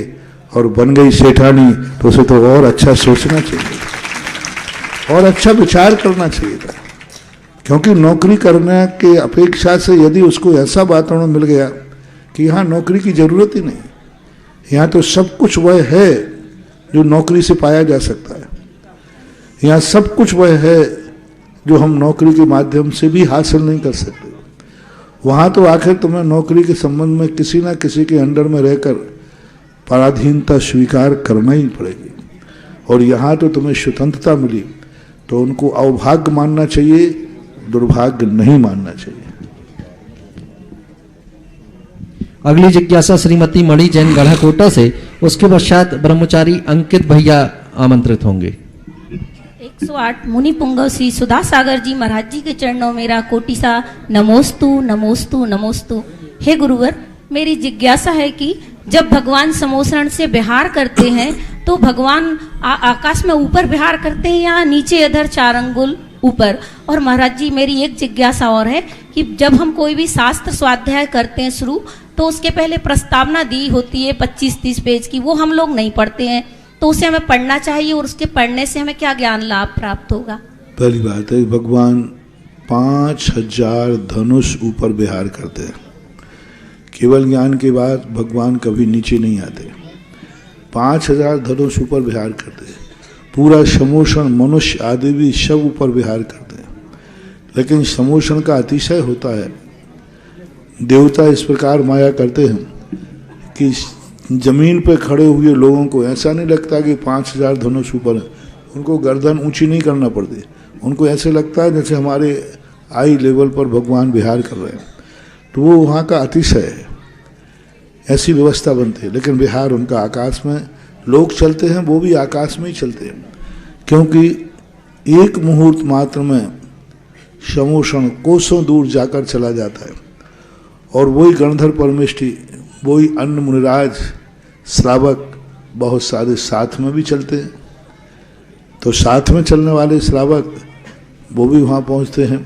और बन गई सेठानी तो उसे तो और अच्छा सोचना चाहिए और अच्छा विचार करना चाहिए था। क्योंकि नौकरी करने के अपेक्षा से यदि उसको ऐसा वातावरण मिल गया कि यहाँ नौकरी की जरूरत ही नहीं, यहाँ तो सब कुछ वह है जो नौकरी से पाया जा सकता है, यहाँ सब कुछ वह है जो हम नौकरी के माध्यम से भी हासिल नहीं कर सकते, वहाँ तो आखिर तुम्हें नौकरी के संबंध में किसी ना किसी के अंडर में रहकर पराधीनता स्वीकार करना ही पड़ेगी। और यहाँ तो तुम्हें स्वतंत्रता मिली तो उनको अवभाग्य मानना चाहिए, दुर्भाग्य नहीं मानना चाहिए। अगली जिज्ञासा श्रीमती मणि जैन गढ़ाकोटा से, उसके पश्चात ब्रह्मचारी अंकित भैया आमंत्रित होंगे। 108 मुनि पुंगव श्री सुधा सागर जी महाराज जी के चरणों मेरा कोटि सा नमोस्तु नमोस्तु नमोस्तु। हे गुरुवर, मेरी जिज्ञासा है कि जब भगवान समोसरण से विहार करते हैं तो भगवान आकाश में ऊपर विहार करते हैं या नीचे इधर 4 अंगुल ऊपर? और महाराज जी मेरी एक जिज्ञासा और है कि जब हम कोई भी शास्त्र स्वाध्याय करते हैं शुरू, तो उसके पहले प्रस्तावना दी होती है 25-30 पेज की, वो हम लोग नहीं पढ़ते हैं, तो उसे हमें पढ़ना चाहिए और उसके पढ़ने से हमें क्या ज्ञान लाभ प्राप्त होगा? पहली बात है, भगवान 5000 धनुष ऊपर विहार करते हैं। केवल ज्ञान के बाद भगवान कभी नीचे नहीं आते। 5000 धनुष ऊपर विहार करते हैं। पूरा समोषण मनुष्य आदि भी सब ऊपर विहार करते हैं, लेकिन समोषण का अतिशय होता है। देवता इस प्रकार माया करते हैं कि जमीन पर खड़े हुए लोगों को ऐसा नहीं लगता कि 5000 धनुष ऊपर है, उनको गर्दन ऊंची नहीं करना पड़ती, उनको ऐसे लगता है जैसे हमारे आई लेवल पर भगवान विहार कर रहे हैं। तो वो वहाँ का अतिशय है, ऐसी व्यवस्था बनती है। लेकिन विहार उनका आकाश में, लोग चलते हैं वो भी आकाश में ही चलते हैं, क्योंकि एक मुहूर्त मात्र में समोषण कोसों दूर जाकर चला जाता है और वही गणधर परमेष्ठी, वही अन्य मुनिराज श्रावक बहुत सारे साथ में भी चलते हैं। तो साथ में चलने वाले श्रावक वो भी वहाँ पहुँचते हैं,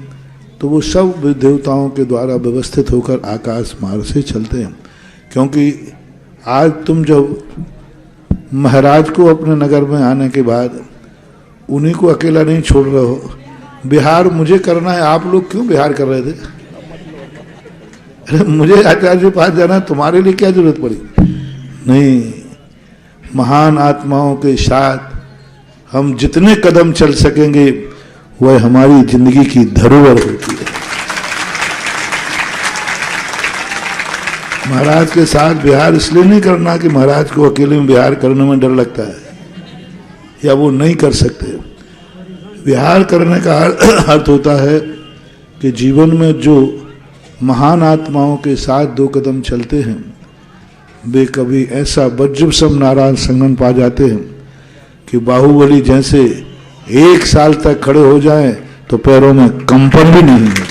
तो वो सब देवताओं के द्वारा व्यवस्थित होकर आकाश मार्ग से चलते हैं। क्योंकि आज तुम जब महाराज को अपने नगर में आने के बाद उन्हीं को अकेला नहीं छोड़ रहे हो, बिहार मुझे करना है, आप लोग क्यों बिहार कर रहे थे? अरे मुझे आचार्य के पास जाना, तुम्हारे लिए क्या जरूरत पड़ी? नहीं, महान आत्माओं के साथ हम जितने कदम चल सकेंगे वह हमारी जिंदगी की धरोहर होती है। महाराज के साथ बिहार इसलिए नहीं करना कि महाराज को अकेले में बिहार करने में डर लगता है या वो नहीं कर सकते। बिहार करने का अर्थ होता है कि जीवन में जो महान आत्माओं के साथ 2 कदम चलते हैं वे कभी ऐसा वज्र सम नारायण संगम पा जाते हैं कि बाहुबली जैसे 1 साल तक खड़े हो जाएं तो पैरों में कंपन भी नहीं है,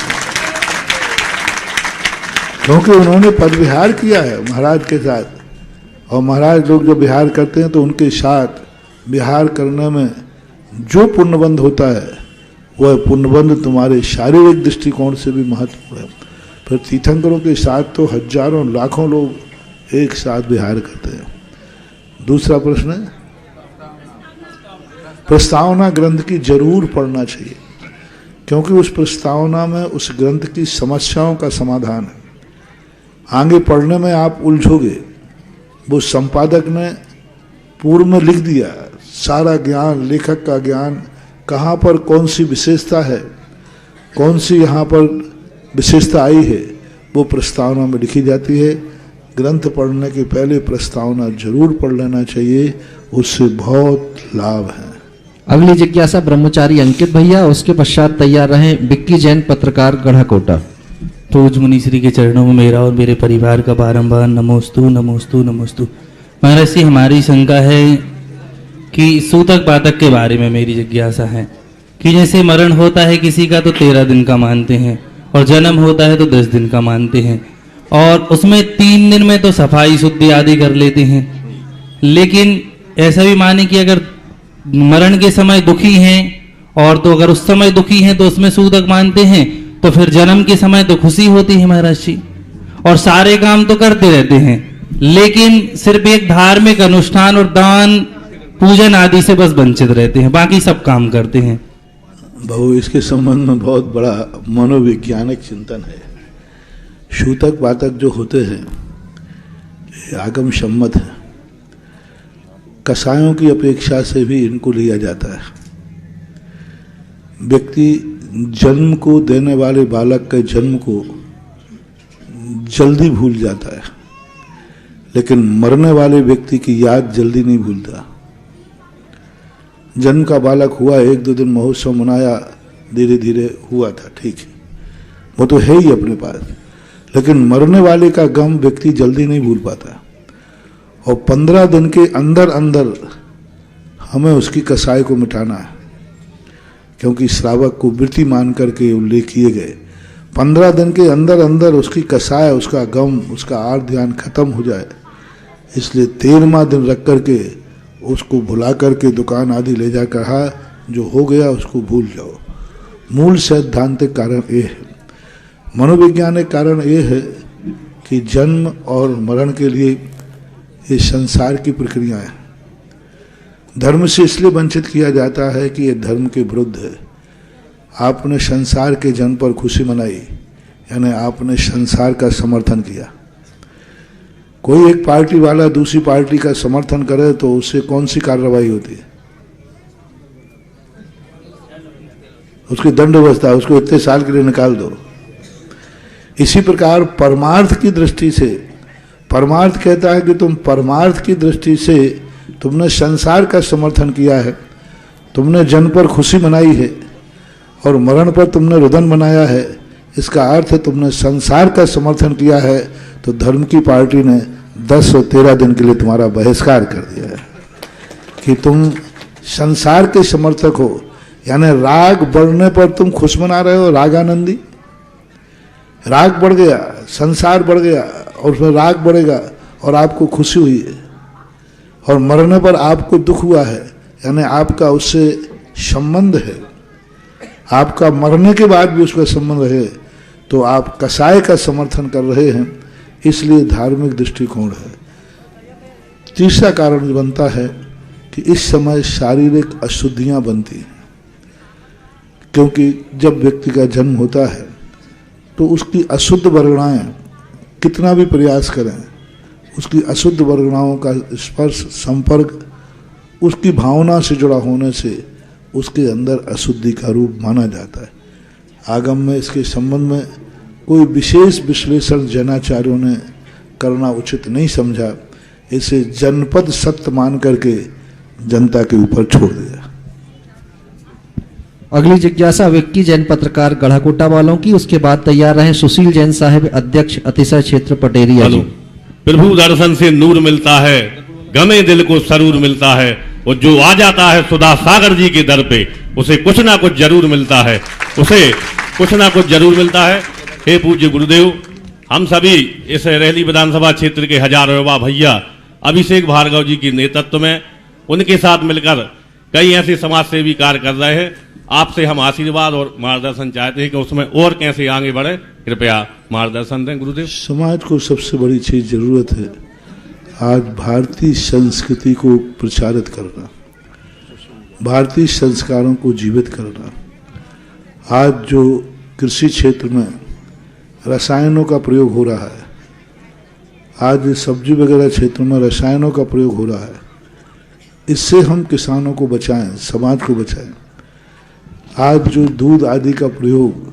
क्योंकि उन्होंने पद विहार किया है महाराज के साथ। और महाराज लोग जब विहार करते हैं तो उनके साथ विहार करने में जो पुण्यबंध होता है वह पुण्यबंध तुम्हारे शारीरिक दृष्टिकोण से भी महत्वपूर्ण है। फिर तीर्थंकरों के साथ तो हजारों लाखों लोग एक साथ विहार करते हैं। दूसरा प्रश्न है, प्रस्तावना ग्रंथ की जरूर पढ़ना चाहिए, क्योंकि उस प्रस्तावना में उस ग्रंथ की समस्याओं का समाधान है। आगे पढ़ने में आप उलझोगे। वो संपादक ने पूर्व में लिख दिया सारा ज्ञान, लेखक का ज्ञान, कहाँ पर कौन सी विशेषता है, कौन सी यहाँ पर विशेषता आई है, वो प्रस्तावना में लिखी जाती है। ग्रंथ पढ़ने के पहले प्रस्तावना जरूर पढ़ लेना चाहिए, उससे बहुत लाभ है। अगली जिज्ञासा ब्रह्मचारी अंकित भैया, उसके पश्चात तैयार रहें विक्की जैन पत्रकार गढ़ाकोटा। तो उज मुनीश्री के चरणों में मेरा और मेरे परिवार का बारंबार नमोस्तु नमोस्तु नमोस्तु। महाराज जी, हमारी शंका है कि सूतक पातक के बारे में मेरी जिज्ञासा है कि जैसे मरण होता है किसी का तो 13 दिन का मानते हैं और जन्म होता है तो 10 दिन का मानते हैं, और उसमें 3 दिन में तो सफाई शुद्धि आदि कर लेते हैं। लेकिन ऐसा भी माने कि अगर मरण के समय दुखी हैं और तो अगर उस समय दुखी हैं तो उसमें सूतक मानते हैं, तो फिर जन्म के समय तो खुशी होती है महाराज जी, और सारे काम तो करते रहते हैं, लेकिन सिर्फ एक धार्मिक अनुष्ठान और दान पूजन आदि से बस वंचित रहते हैं, बाकी सब काम करते हैं। बहु इसके संबंध में बहुत बड़ा मनोवैज्ञानिक चिंतन है। सूतक पातक जो होते हैं ये आगम सम्मत है, कसायों की अपेक्षा से भी इनको लिया जाता है। व्यक्ति जन्म को देने वाले बालक के जन्म को जल्दी भूल जाता है, लेकिन मरने वाले व्यक्ति की याद जल्दी नहीं भूलता। जन्म का बालक हुआ, 1-2 दिन महोत्सव मनाया, धीरे धीरे हुआ था, ठीक है, वो तो है ही अपने पास, लेकिन मरने वाले का गम व्यक्ति जल्दी नहीं भूल पाता। और 15 दिन के अंदर अंदर हमें उसकी कसाई को मिटाना है, क्योंकि श्रावक को वृत्ति मान करके उल्लेख किए गए। 15 दिन के अंदर अंदर उसकी कसाय, उसका गम, उसका आर ध्यान खत्म हो जाए, इसलिए 13वां दिन रख करके उसको भुला करके दुकान आदि ले जा कहा जो हो गया उसको भूल जाओ। मूल सैद्धांतिक कारण ये है। मनोवैज्ञानिक कारण ये है कि जन्म और मरण के लिए ये संसार की प्रक्रिया है। धर्म से इसलिए वंचित किया जाता है कि ये धर्म के विरुद्ध है। आपने संसार के जन्म पर खुशी मनाई, यानी आपने संसार का समर्थन किया। कोई एक पार्टी वाला दूसरी पार्टी का समर्थन करे तो उससे कौन सी कार्रवाई होती है? उसकी दंड व्यवस्था, उसको इतने साल के लिए निकाल दो। इसी प्रकार परमार्थ की दृष्टि से, परमार्थ कहता है कि तुम परमार्थ की दृष्टि से तुमने संसार का समर्थन किया है, तुमने जन्म पर खुशी मनाई है और मरण पर तुमने रुदन मनाया है, इसका अर्थ है तुमने संसार का समर्थन किया है, तो धर्म की पार्टी ने 10 और 13 दिन के लिए तुम्हारा बहिष्कार कर दिया है कि तुम संसार के समर्थक हो। यानी राग बढ़ने पर तुम खुश मना रहे हो, रागानंदी। राग बढ़ गया, संसार बढ़ गया और उसमें राग बढ़ेगा और आपको खुशी हुई है, और मरने पर आपको दुख हुआ है, यानी आपका उससे संबंध है, आपका मरने के बाद भी उसका संबंध है, तो आप कसाय का समर्थन कर रहे हैं, इसलिए धार्मिक दृष्टिकोण है। तीसरा कारण बनता है कि इस समय शारीरिक अशुद्धियां बनती हैं, क्योंकि जब व्यक्ति का जन्म होता है तो उसकी अशुद्ध वर्गणाएं कितना भी प्रयास करें, उसकी अशुद्ध वर्गणाओं का स्पर्श संपर्क उसकी भावना से जुड़ा होने से उसके अंदर अशुद्धि का रूप माना जाता है। आगम में इसके संबंध में कोई विशेष विश्लेषण जैनाचार्यों ने करना उचित नहीं समझा, इसे जनपद सत्य मान करके जनता के ऊपर छोड़ दिया। अगली जिज्ञासा विक्की जैन पत्रकार गढ़ाकोटा वालों की, उसके बाद तैयार रहे सुशील जैन साहब अध्यक्ष अतिशय क्षेत्र पटेरिया जी। प्रभु दर्शन से नूर मिलता है, गमे दिल को सरूर मिलता है, और जो आ जाता है सुधा सागर जी के दर पे उसे कुछ ना कुछ जरूर मिलता है, उसे कुछ ना कुछ जरूर मिलता है। हे पूज्य गुरुदेव, हम सभी इस रहली विधानसभा क्षेत्र के हजारों युवा भैया अभिषेक भार्गव जी के नेतृत्व में उनके साथ मिलकर कई ऐसे समाज सेवी कार्य कर रहे हैं। आपसे हम आशीर्वाद और मार्गदर्शन चाहते हैं कि उसमें और कैसे आगे बढ़े, कृपया मार्गदर्शन दें गुरुदेव। समाज को सबसे बड़ी चीज जरूरत है आज भारतीय संस्कृति को प्रचारित करना, भारतीय संस्कारों को जीवित करना। आज जो कृषि क्षेत्र में रसायनों का प्रयोग हो रहा है, आज सब्जी वगैरह क्षेत्रों में रसायनों का प्रयोग हो रहा है, इससे हम किसानोकिसानों को बचाएं, समाज को बचाएं। आज जो दूध आदि का प्रयोग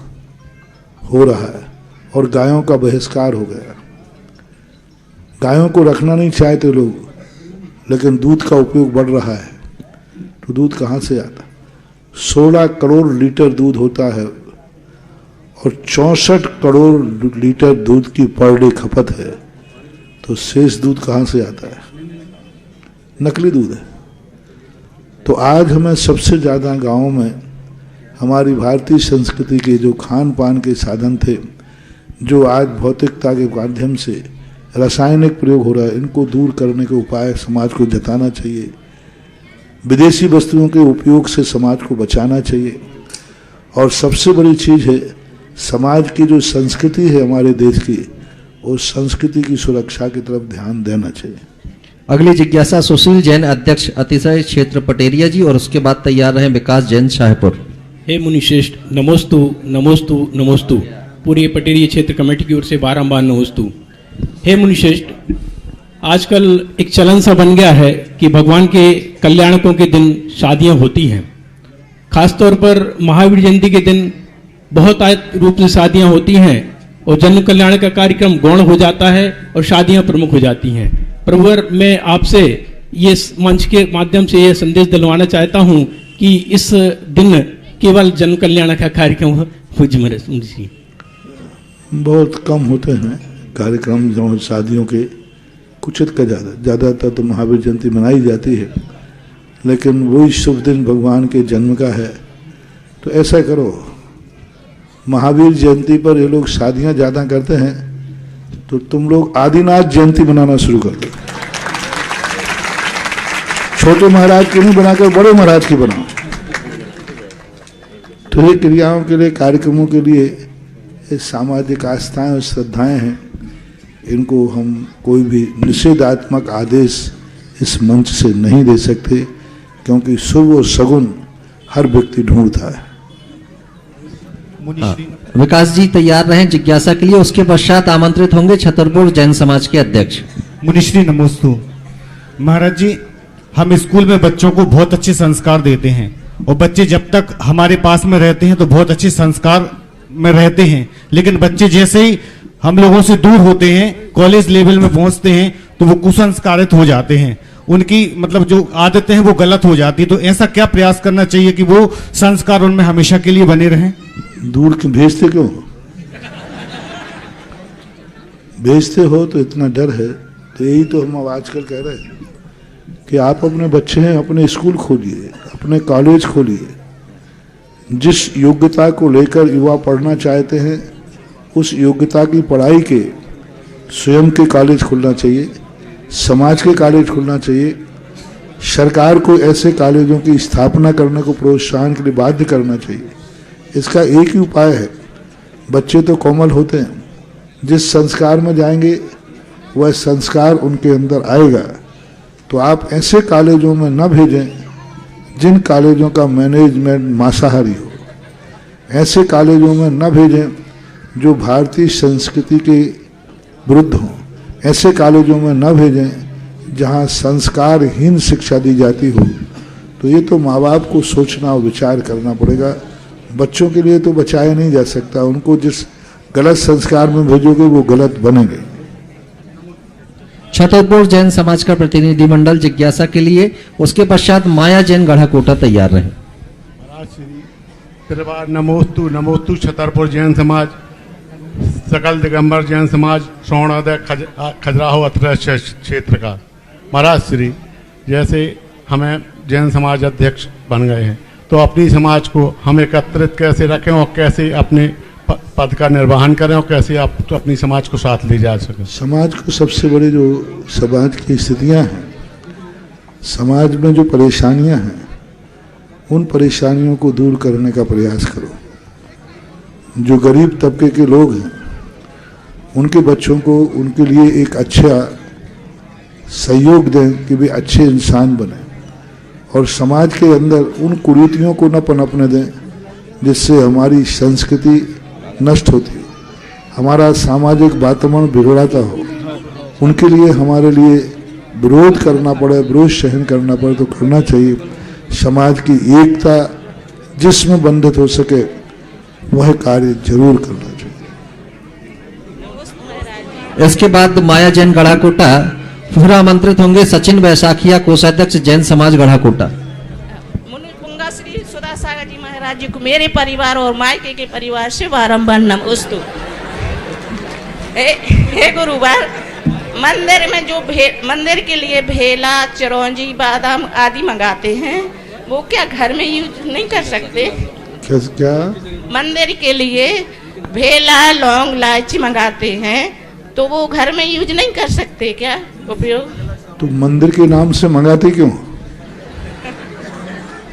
हो रहा है और गायों का बहिष्कार हो गया, गायों को रखना नहीं चाहते लोग, लेकिन दूध का उपयोग बढ़ रहा है, तो दूध कहाँ से आता? 16 करोड़ लीटर दूध होता है और 64 करोड़ लीटर दूध की पर डे खपत है, तो शेष दूध कहाँ से आता है? नकली दूध है। तो आज हमें सबसे ज़्यादा गाँव में हमारी भारतीय संस्कृति के जो खान पान के साधन थे, जो आज भौतिकता के माध्यम से रासायनिक प्रयोग हो रहा है, इनको दूर करने के उपाय समाज को जताना चाहिए। विदेशी वस्तुओं के उपयोग से समाज को बचाना चाहिए। और सबसे बड़ी चीज़ है, समाज की जो संस्कृति है हमारे देश की, और संस्कृति की सुरक्षा की तरफ ध्यान देना चाहिए। अगली जिज्ञासा सुशील जैन अध्यक्ष अतिशय क्षेत्र पटेरिया जी, और उसके बाद तैयार रहे विकास जैन शाहपुर। हे मुनिश्रेष्ठ, नमोस्तु नमोस्तु नमोस्तु। पूरी पटेरिया क्षेत्र कमेटी की ओर से बारंबार नमोस्तु। हे मुनिश्रेष्ठ, आजकल एक चलन सा बन गया है कि भगवान के कल्याणकों के दिन शादियां होती हैं। खासतौर पर महावीर जयंती के दिन बहुत आयत रूप से शादियां होती हैं और जन कल्याण का कार्यक्रम गौण हो जाता है और शादियां प्रमुख हो जाती हैं। प्रभुवर, मैं आपसे ये मंच के माध्यम से ये संदेश दिलवाना चाहता हूं कि इस दिन केवल जन कल्याण का कार्यक्रम हो। बहुत कम होते हैं कार्यक्रम जो शादियों के, कुछ का ज़्यादातर तो महावीर जयंती मनाई जाती है, लेकिन वही शुभ दिन भगवान के जन्म का है। तो ऐसा करो, महावीर जयंती पर ये लोग शादियां ज़्यादा करते हैं, तो तुम लोग आदिनाथ जयंती बनाना शुरू कर दो। छोटे महाराज की नहीं बनाकर बड़े महाराज की बनाओ। तो ये क्रियाओं के लिए, कार्यक्रमों के लिए ये सामाजिक आस्थाएं और श्रद्धाएं हैं, इनको हम कोई भी निषेधात्मक आदेश इस मंच से नहीं दे सकते, क्योंकि शुभ और सगुन हर व्यक्ति ढूंढता है। विकास जी तैयार रहें जिज्ञासा के लिए, उसके पश्चात आमंत्रित होंगे छतरपुर जैन समाज के अध्यक्ष। मुनिश्री नमोस्तु। महाराज जी, हम स्कूल में बच्चों को बहुत अच्छे संस्कार देते हैं और बच्चे जब तक हमारे पास में रहते हैं तो बहुत अच्छे संस्कार में रहते हैं, लेकिन बच्चे जैसे ही हम लोगों से दूर होते हैं, कॉलेज लेवल में पहुंचते हैं, तो वो कुसंस्कारित हो जाते हैं। उनकी मतलब जो आदतें हैं वो गलत हो जाती है। तो ऐसा क्या प्रयास करना चाहिए कि वो संस्कार उनमें हमेशा के लिए बने रहें? दूर क्यों भेजते, क्यों भेजते हो? तो इतना डर है। तो यही तो हम आजकल कह रहे हैं कि आप अपने बच्चे हैं, अपने स्कूल खोलिए, अपने कॉलेज खोलिए। जिस योग्यता को लेकर युवा पढ़ना चाहते हैं, उस योग्यता की पढ़ाई के स्वयं के कॉलेज खुलना चाहिए, समाज के कॉलेज खुलना चाहिए। सरकार को ऐसे कॉलेजों की स्थापना करने को प्रोत्साहन के लिए बाध्य करना चाहिए। इसका एक ही उपाय है, बच्चे तो कोमल होते हैं, जिस संस्कार में जाएंगे वह संस्कार उनके अंदर आएगा। तो आप ऐसे कॉलेजों में न भेजें जिन कॉलेजों का मैनेजमेंट मांसाहारी हो, ऐसे कॉलेजों में न भेजें जो भारतीय संस्कृति के विरुद्ध हों, ऐसे कॉलेजों में न भेजें जहां संस्कारहीन शिक्षा दी जाती हो। तो ये तो माँ बाप को सोचना और विचार करना पड़ेगा। बच्चों के लिए तो बचाया नहीं जा सकता, उनको जिस गलत संस्कार में भेजोगे वो गलत बनेंगे। छतरपुर जैन समाज का प्रतिनिधिमंडल जिज्ञासा के लिए, उसके पश्चात माया जैन गढ़ाकोटा तैयार रहे। परिवार नमोस्तु नमोस्तु। छतरपुर जैन समाज, सकल दिगंबर जैन समाज, श्रवणोदय खजुराहो अथरा क्षेत्र का। महाराज श्री, जैसे हमें जैन समाज अध्यक्ष बन गए हैं, तो अपनी समाज को हम एकत्रित कैसे रखें और कैसे अपने पद का निर्वहन करें और कैसे आप तो अपनी समाज को साथ ले जा सकें? समाज को सबसे बड़ी जो समाज की स्थितियां हैं, समाज में जो परेशानियां हैं, उन परेशानियों को दूर करने का प्रयास करो। जो गरीब तबके के लोग हैं, उनके बच्चों को उनके लिए एक अच्छा सहयोग दें कि वे अच्छे इंसान बने, और समाज के अंदर उन कुरीतियों को न पनपने दें जिससे हमारी संस्कृति नष्ट होती है, हमारा सामाजिक वातावरण बिगड़ाता हो। उनके लिए हमारे लिए विरोध करना पड़े, विरोध सहन करना पड़े तो करना चाहिए। समाज की एकता जिसमें बंधित हो सके वह कार्य जरूर करना चाहिए। इसके बाद माया जैन गढ़ाकोटा, फिर आमंत्रित होंगे सचिन बैसाखिया कोषाध्यक्ष जैन समाज गढ़ाकोटा। मुनिपुंगा श्री सुधा सागर जी महाराज जी को मेरे परिवार और मायके के परिवार से बारंबार नमोस्तु। हे गुरुवार, मंदिर में जो मंदिर के लिए भेला, चिरौंजी, बादाम आदि मंगाते हैं, वो क्या घर में यूज नहीं कर सकते? क्या मंदिर के लिए भेला, लौंग, इलायची मंगाते हैं, तो वो घर में यूज नहीं कर सकते क्या उपयोग? तो मंदिर के नाम से मंगाते क्यों?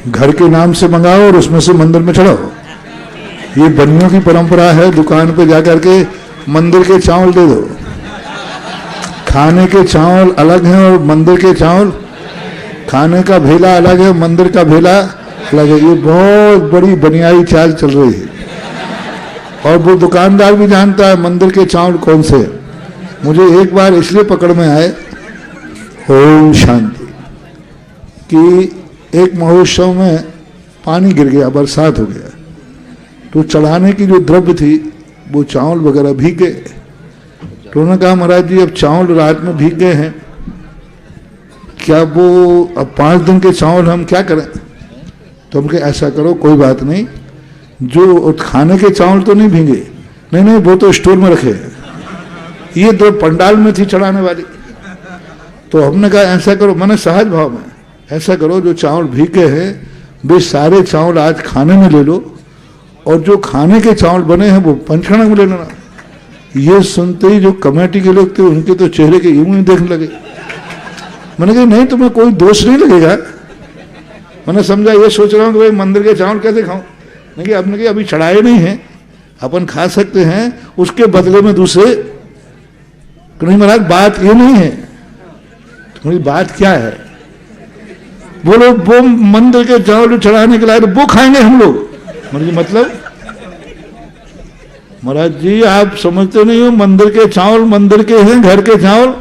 घर के नाम से मंगाओ और उसमें से मंदिर में चढ़ाओ। ये बनियों की परंपरा है, दुकान पे जाकर के मंदिर के चावल दे दो। खाने के चावल अलग हैं और मंदिर के चावल, खाने का भेला अलग है, मंदिर का भेला अलग है। ये बहुत बड़ी बनियाई चाल चल रही है और वो दुकानदार भी जानता है मंदिर के चावल कौन से। मुझे एक बार इसलिए पकड़ में आए, ओम शांति, कि एक महोत्सव में पानी गिर गया, बरसात हो गया, तो चढ़ाने की जो द्रव्य थी वो चावल वगैरह भीग गए। तो उन्होंने कहा महाराज जी अब चावल रात में भीग गए हैं, क्या वो अब 5 दिन के चावल हम क्या करें? तो हम कहे ऐसा करो, कोई बात नहीं, जो खाने के चावल तो नहीं भीगे, नहीं वो तो स्टोर में रखे हैं, ये 2 पंडाल में थी चढ़ाने वाली। तो हमने कहा ऐसा करो, मैंने सहज भाव में, ऐसा करो जो चावल भीग गए हैं वे सारे चावल आज खाने में ले लो और जो खाने के चावल बने हैं वो पंचखंड में ले लेना। ये सुनते ही जो कमेटी के लोग थे उनके तो चेहरे के यूं ही देखने लगे। मैंने कहा नहीं तुम्हें कोई दोष नहीं लगेगा? मैंने समझा ये सोच रहा हूँ कि भाई मंदिर के चावल कैसे खाऊं। नहीं, आपने कहा अभी चढ़ाए नहीं है, अपन खा सकते हैं, उसके बदले में दूसरे। नहीं महाराज बात ये नहीं है, तुम्हारी बात क्या है? बोलो वो मंदिर के चावल चढ़ाने के लाए तो वो खाएंगे हम लोग। मतलब महाराज जी आप समझते नहीं हो, मंदिर के चावल मंदिर के हैं, घर के चावल।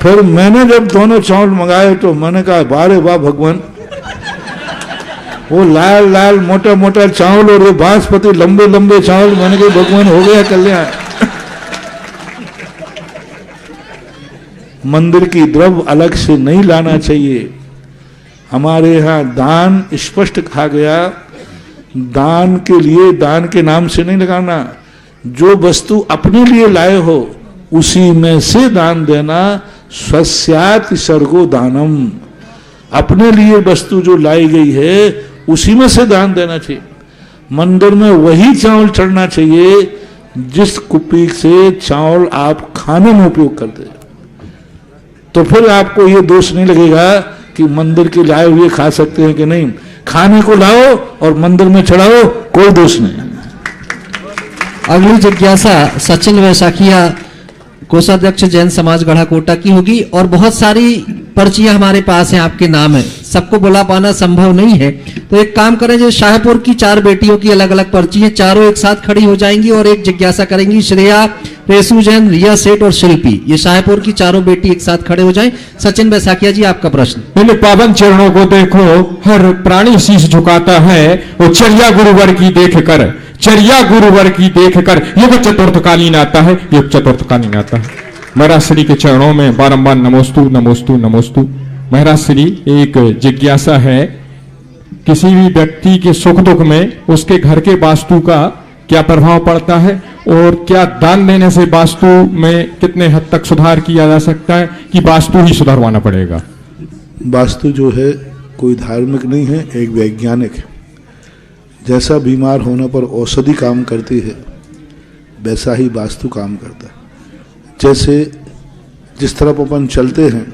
फिर मैंने जब दोनों चावल मंगाए तो मैंने कहा वाह वाह भगवान, वो लाल लाल मोटा मोटा चावल और ये बासमती लंबे लंबे चावल। मैंने कहा भगवान हो गया कल्याण। मंदिर की द्रव्य अलग से नहीं लाना चाहिए। हमारे यहाँ दान स्पष्ट कहा गया, दान के लिए दान के नाम से नहीं लगाना, जो वस्तु अपने लिए लाए हो उसी में से दान देना। स्वस्यात् सर्गो दानम, अपने लिए वस्तु जो लाई गई है उसी में से दान देना चाहिए। मंदिर में वही चावल चढ़ना चाहिए जिस कुप्पी से चावल आप खाने में उपयोग करते हैं। तो फिर आपको ये दोष नहीं लगेगा कि मंदिर के लाए हुए खा सकते हैं कि नहीं। खाने को लाओ और मंदिर में चढ़ाओ, कोई दोष नहीं। अगली जिज्ञासा सचिन वैशाखिया कोषाध्यक्ष जैन समाज गढ़ाकोटा की होगी और बहुत सारी पर्चियां हमारे पास हैं, आपके नाम है, सबको बुला पाना संभव नहीं है। तो एक काम करें, जो शाहपुर की 4 बेटियों की अलग अलग पर्ची है, चारों एक साथ खड़ी हो जाएंगी और एक जिज्ञासा करेंगी। श्रेया, रेशु जैन, रिया सेठ और शिल्पी, ये शाहपुर की चारों बेटी एक साथ खड़े हो जाएं। सचिन वैशाखिया जी आपका प्रश्न। मैंने पावन चरणों को देखो, हर प्राणी शीश झुकाता है वो चर्या गुरुवर की देख कर, चर्या गुरुवर की देख कर। युग चतुर्थकालीन आता है, युग चतुर्थकालीन आता है। महाराज श्री के चरणों में बारंबार नमोस्तु नमोस्तु नमोस्तु। महाराज श्री एक जिज्ञासा है, किसी भी व्यक्ति के सुख दुख में उसके घर के वास्तु का क्या प्रभाव पड़ता है और क्या दान देने से वास्तु में कितने हद तक सुधार किया जा सकता है कि वास्तु ही सुधारवाना पड़ेगा? वास्तु जो है कोई धार्मिक नहीं है, एक वैज्ञानिक है। जैसा बीमार होने पर औषधि काम करती है वैसा ही वास्तु काम करता है। जैसे जिस तरफ अपन चलते हैं,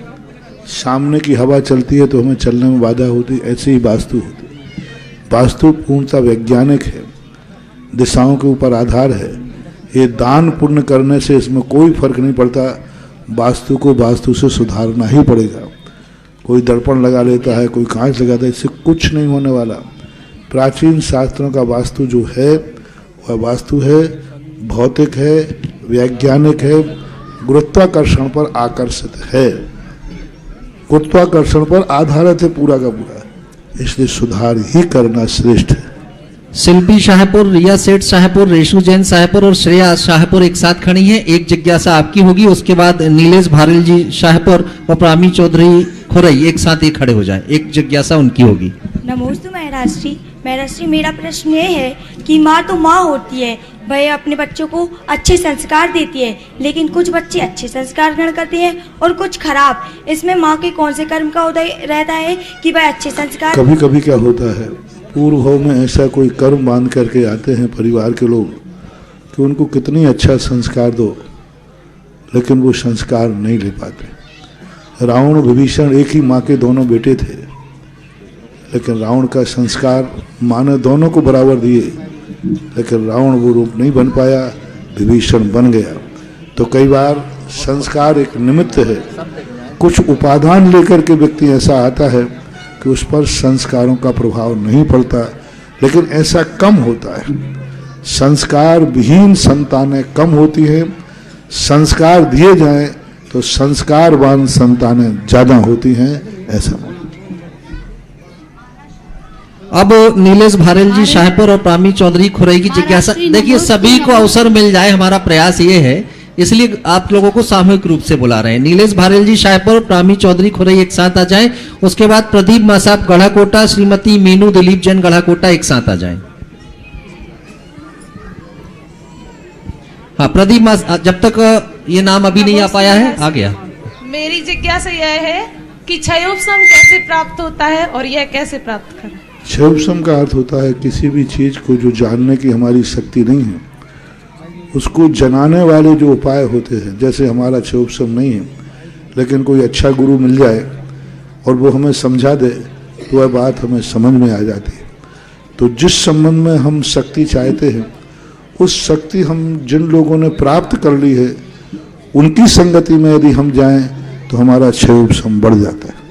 सामने की हवा चलती है तो हमें चलने में बाधा होती है, ऐसे ही वास्तु होती है। वास्तु पूर्णतः वैज्ञानिक है, दिशाओं के ऊपर आधार है। ये दान पुण्य करने से इसमें कोई फर्क नहीं पड़ता, वास्तु को वास्तु से सुधारना ही पड़ेगा। कोई दर्पण लगा लेता है, कोई कांच लगाता है, इससे कुछ नहीं होने वाला। प्राचीन शास्त्रों का वास्तु जो है वह वास्तु है, भौतिक है, वैज्ञानिक है, गुरुत्वाकर्षण पर आकर्षित है, गुरुत्वाकर्षण पर आधारित है पूरा का पूरा, इसलिए सुधार ही करना श्रेष्ठ है। शिल्पी शाहपुर, रिया सेठ शाहपुर, रेशु जैन शाहपुर और श्रेया शाहपुर एक साथ खड़ी हैं। एक जिज्ञासा आपकी होगी, उसके बाद नीलेश भारिल जी शाहपुर और प्रामी चौधरी खुरई एक साथ ही खड़े हो जाएं। एक जिज्ञासा उनकी होगी। नमोस्तु महाराज जी। महाराज जी मेरा प्रश्न ये है कि माँ तो माँ होती है, वह अपने बच्चों को अच्छे संस्कार देती है, लेकिन कुछ बच्चे अच्छे संस्कार ग्रहण करते हैं और कुछ खराब। इसमें माँ के कौन से कर्म का उदय रहता है कि वह अच्छे संस्कार? कभी कभी क्या होता है, पूर्व भाव में ऐसा कोई कर्म बांध करके आते हैं परिवार के लोग कि उनको कितनी अच्छा संस्कार दो, लेकिन वो संस्कार नहीं ले पाते। रावण विभीषण एक ही माँ के दोनों बेटे थे, लेकिन रावण का संस्कार माँ ने दोनों को बराबर दिए, लेकिन रावण वो रूप नहीं बन पाया, विभीषण बन गया। तो कई बार संस्कार एक निमित्त है। कुछ उपादान लेकर के व्यक्ति ऐसा आता है कि उस पर संस्कारों का प्रभाव नहीं पड़ता, लेकिन ऐसा कम होता है। संस्कार विहीन संतानें कम होती हैं, संस्कार दिए जाएं तो संस्कारवान संतानें ज्यादा होती हैं, ऐसा। अब नीलेश भारल जी शाहपुर और प्रामी चौधरी खुरई की जिज्ञासा, देखिए सभी को अवसर मिल जाए, हमारा प्रयास ये है, इसलिए आप लोगों को सामूहिक रूप से बुला रहे हैं। नीलेश भारल जी शाहपुर, प्रामी चौधरी खुरई एक साथ आ जाएं, उसके बाद प्रदीप मासाब गढ़ाकोटा, श्रीमती मीनू दिलीप जैन गढ़ाकोटा एक साथ आ जाएं। हाँ, प्रदीप मासाब, जब तक ये नाम अभी नहीं आ पाया है, आ गया। मेरी जिज्ञासा यह है कि क्षयोपशम कैसे प्राप्त होता है और यह कैसे प्राप्त करें? क्षयोपशम का अर्थ होता है किसी भी चीज को जो जानने की हमारी शक्ति नहीं है, उसको जनाने वाले जो उपाय होते हैं। जैसे हमारा क्षयोपशम नहीं है, लेकिन कोई अच्छा गुरु मिल जाए और वो हमें समझा दे तो वह बात हमें समझ में आ जाती है। तो जिस संबंध में हम शक्ति चाहते हैं, उस शक्ति हम जिन लोगों ने प्राप्त कर ली है, उनकी संगति में यदि हम जाएं तो हमारा क्षयोपशम बढ़ जाता है।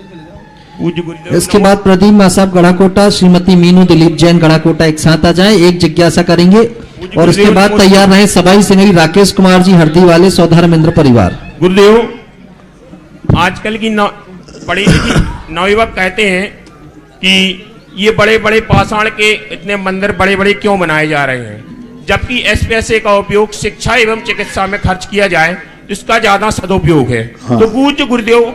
इसके बाद प्रदीप मासाब गढ़ाकोटा, श्रीमती मीनू दिलीप जैन गढ़ाकोटा एक साथ आ जाएं, एक जिज्ञासा करेंगे और उसके बाद तैयार रहे सबाई सिंगई राकेश कुमार जी हरदी वाले सौधर्मेंद्र परिवार। गुरुदेव, आजकल की बड़े नवयुवक कहते हैं कि ये बड़े बड़े पाषाण के इतने मंदिर बड़े बड़े क्यों बनाए जा रहे हैं, जबकि इस पैसे का उपयोग शिक्षा एवं चिकित्सा में खर्च किया जाए तो इसका ज्यादा सदुपयोग है। हाँ। तो पूज्य गुरुदेव,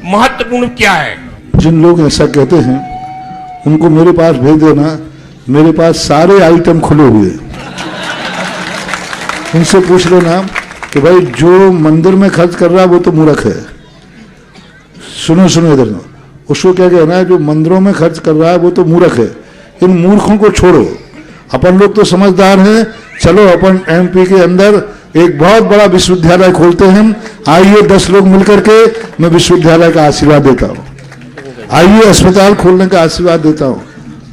महत्वपूर्ण क्या है? जिन लोग ऐसा कहते हैं उनको मेरे पास भेज देना, मेरे पास सारे आइटम खुले हुए हैं। उनसे पूछ लेना कि भाई जो मंदिर में खर्च कर रहा है वो तो मूर्ख है। सुनो सुनो इधर ना, उसको क्या कहना है, जो मंदिरों में खर्च कर रहा है वो तो मूर्ख है। इन मूर्खों को छोड़ो, अपन लोग तो समझदार हैं। चलो अपन एमपी के अंदर एक बहुत बड़ा विश्वविद्यालय खोलते हैं। आइए 10 लोग मिलकर के, मैं विश्वविद्यालय का आशीर्वाद देता हूँ। आइए अस्पताल खोलने का आशीर्वाद देता हूँ।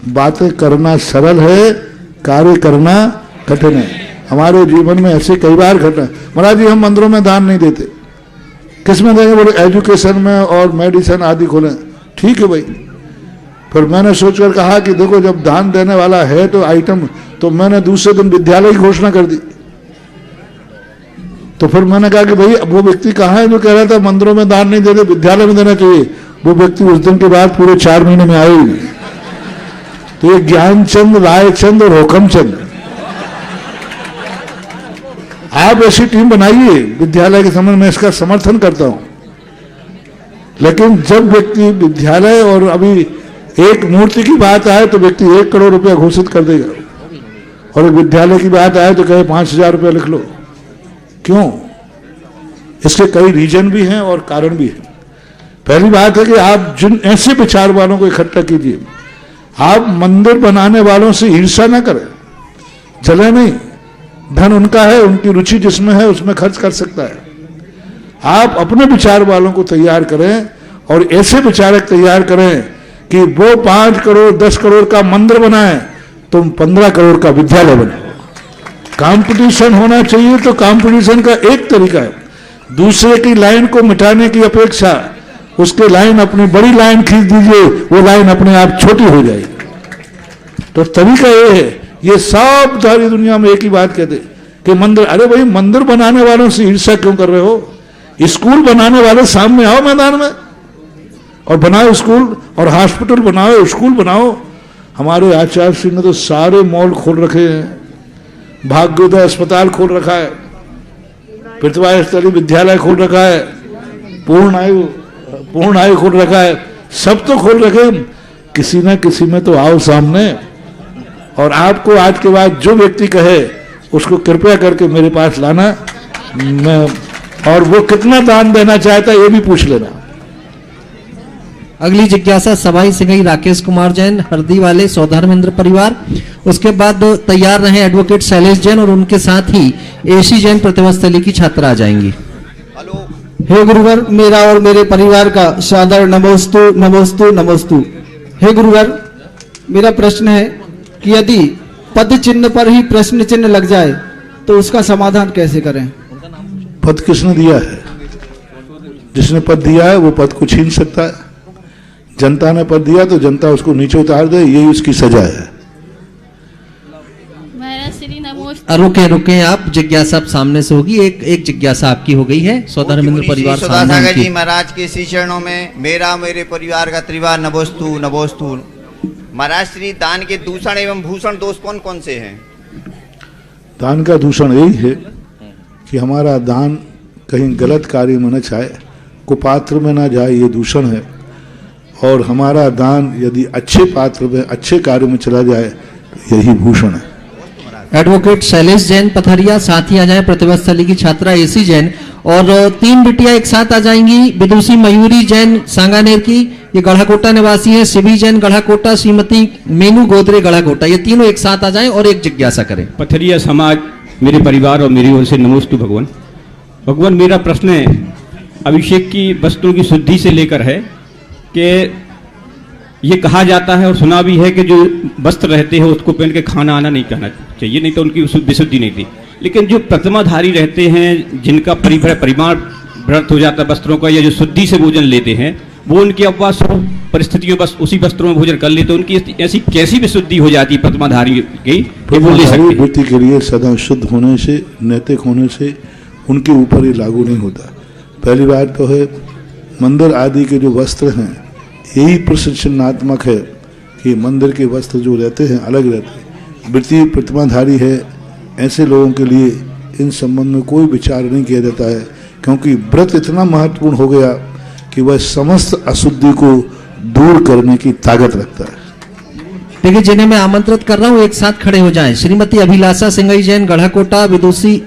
बातें करना सरल है, कार्य करना कठिन है। हमारे जीवन में ऐसे कई बार घटना। महाराज जी, हम मंदिरों में दान नहीं देते। किस में देंगे? बोले एजुकेशन में और मेडिसिन आदि खोलें। ठीक है भाई। फिर मैंने सोचकर कहा कि देखो, जब दान देने वाला है तो आइटम, तो मैंने दूसरे दिन विद्यालय की घोषणा कर दी। तो फिर मैंने कहा कि भाई वो व्यक्ति कहाँ है जो कह रहा था मंदिरों में दान नहीं देते, विद्यालय में देना चाहिए। वो व्यक्ति उस दिन के बाद पूरे 4 महीने में आए ही नहीं। तो ये ज्ञानचंद, रायचंद और हुकमचंद, आप ऐसी टीम बनाइए विद्यालय के संबंध में, इसका समर्थन करता हूं। लेकिन जब व्यक्ति विद्यालय और अभी एक मूर्ति की बात आए तो व्यक्ति 1 करोड़ रुपया घोषित कर देगा, और विद्यालय की बात आए तो कहे 5,000 रुपया लिख लो। क्यों? इसके कई रीजन भी हैं और कारण भी हैं। पहली बात है कि आप जिन ऐसे विचार वालों को इकट्ठा कीजिए। आप मंदिर बनाने वालों से ईर्ष्या ना करें, जले नहीं। धन उनका है, उनकी रुचि जिसमें है उसमें खर्च कर सकता है। आप अपने विचार वालों को तैयार करें और ऐसे विचारक तैयार करें कि वो 5 करोड़ 10 करोड़ का मंदिर बनाए, तुम 15 करोड़ का विद्यालय बनाओ। कंपटीशन होना चाहिए। तो कंपटीशन का एक तरीका है, दूसरे की लाइन को मिटाने की अपेक्षा उसके लाइन, अपनी बड़ी लाइन खींच दीजिए, वो लाइन अपने आप छोटी हो जाएगी। तो तरीका ये है। ये सब सारी दुनिया में एक ही बात कहते कि मंदिर, अरे भाई मंदिर बनाने वालों से ईर्ष्या क्यों कर रहे हो? स्कूल बनाने वाले सामने आओ मैदान में और बनाओ स्कूल, और हॉस्पिटल बनाओ, स्कूल बनाओ। हमारे आचार्य सिंह ने तो सारे मॉल खोल रखे हैं, भाग्योदय अस्पताल खोल रखा है, पृथ्वी स्थली विद्यालय खोल रखा है, पूर्ण आयु खोल रखा है। सब तो खोल रखे, किसी न किसी में तो आओ सामने। और आपको आज के बाद जो व्यक्ति कहे उसको कृपया करके मेरे पास लाना, मैं, और वो कितना दान देना चाहता है ये भी पूछ लेना। अगली जिज्ञासा सबाई सिंगई राकेश कुमार जैन हरदी वाले सौधर्मेंद्र परिवार। उसके बाद तैयार रहे एडवोकेट शैलेश जैन और उनके साथ ही एसी जैन प्रतिभा स्थली की छात्रा आ जाएंगी। हे गुरुवर, मेरा और मेरे परिवार का सादर नमोस्तु नमोस्तु नमोस्तु। हे गुरुवर, मेरा प्रश्न है कि यदि पद चिन्ह पर ही प्रश्न चिन्ह लग जाए तो उसका समाधान कैसे करें? पद किसने दिया है? जिसने पद दिया है वो पद को छीन सकता है। जनता ने पद दिया तो जनता उसको नीचे उतार दे, यही उसकी सजा है। रुके रुके आप, जिज्ञासा आप सामने से होगी। एक जिज्ञासा आपकी हो गई है। स्वधर्मेंद्र परिवार सागर जी महाराज के श्री चरणों में मेरा मेरे परिवार का त्रिवार नमोस्तु नमोस्तु। महाराज श्री दान के दूषण एवं भूषण दोष कौन कौन से हैं? दान का दूषण यही है कि हमारा दान कहीं गलत कार्य में न जाए, कुपात्र में ना जाए, ये दूषण है। और हमारा दान यदि अच्छे पात्र में अच्छे कार्य में चला जाए तो यही भूषण है। एडवोकेट शैलेश जैन पथरिया, साथ ही आ जाए प्रतिभा स्थली की छात्रा एसी जैन, और 3 बिटिया एक साथ आ जाएंगी। विदुषी मयूरी जैन सांगानेर की, ये गढ़ाकोटा निवासी है। शिवी जैन गढ़ाकोटा, श्रीमती मेनू गोदरे गढ़ाकोटा, ये तीनों एक साथ आ जाएं और एक जिज्ञासा करें। पथरिया समाज, मेरे परिवार और मेरी ओर से नमोस्तु भगवान। भगवान, मेरा प्रश्न है अभिषेक की वस्तुओं की शुद्धि से लेकर है कि ये कहा जाता है और सुना भी है कि जो वस्त्र रहते हैं उसको पहन के खाना आना नहीं कहना चाहिए, नहीं तो उनकी विशुद्धि नहीं थी। लेकिन जो प्रतिमाधारी रहते हैं, जिनका परिमाण व्रत हो जाता है वस्त्रों का, या जो शुद्धि से भोजन लेते हैं, वो उनकी अपवास परिस्थितियों बस उसी वस्त्रों में भोजन कर लेते, उनकी ऐसी कैसी विशुद्धि हो जाती है प्रतिमाधारी की, वो ले सकते वृत्ति के लिए सदा शुद्ध होने से, नैतिक होने से उनके ऊपर ये लागू नहीं होता। पहली बात तो है मंदिर आदि के जो वस्त्र हैं यही प्रशिक्षणात्मक है कि मंदिर के वस्त्र जो रहते हैं अलग रहते हैं। वृत्ति प्रतिमाधारी है, ऐसे लोगों के लिए इन संबंध में कोई विचार नहीं किया जाता है, क्योंकि व्रत इतना महत्वपूर्ण हो गया कि वह समस्त अशुद्धि को दूर करने की ताकत रखता है। देखिए, जिन्हें मैं आमंत्रित कर रहा हूँ एक साथ खड़े हो जाएं। श्रीमती अभिलाषा सिंगई जैन गढ़ाकोटा, विदुषी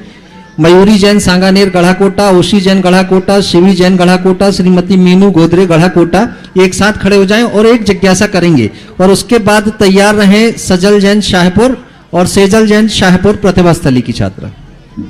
मयूरी जैन सांगानेर गढ़ाकोटा, ओशी जैन गढ़ाकोटा, शिवी जैन गढ़ाकोटा, श्रीमती मीनू गोदरे गढ़ाकोटा, एक साथ खड़े हो जाएं और एक जिज्ञासा करेंगे। और उसके बाद तैयार रहें सजल जैन शाहपुर और सेजल जैन शाहपुर प्रतिभा स्थली की छात्रा।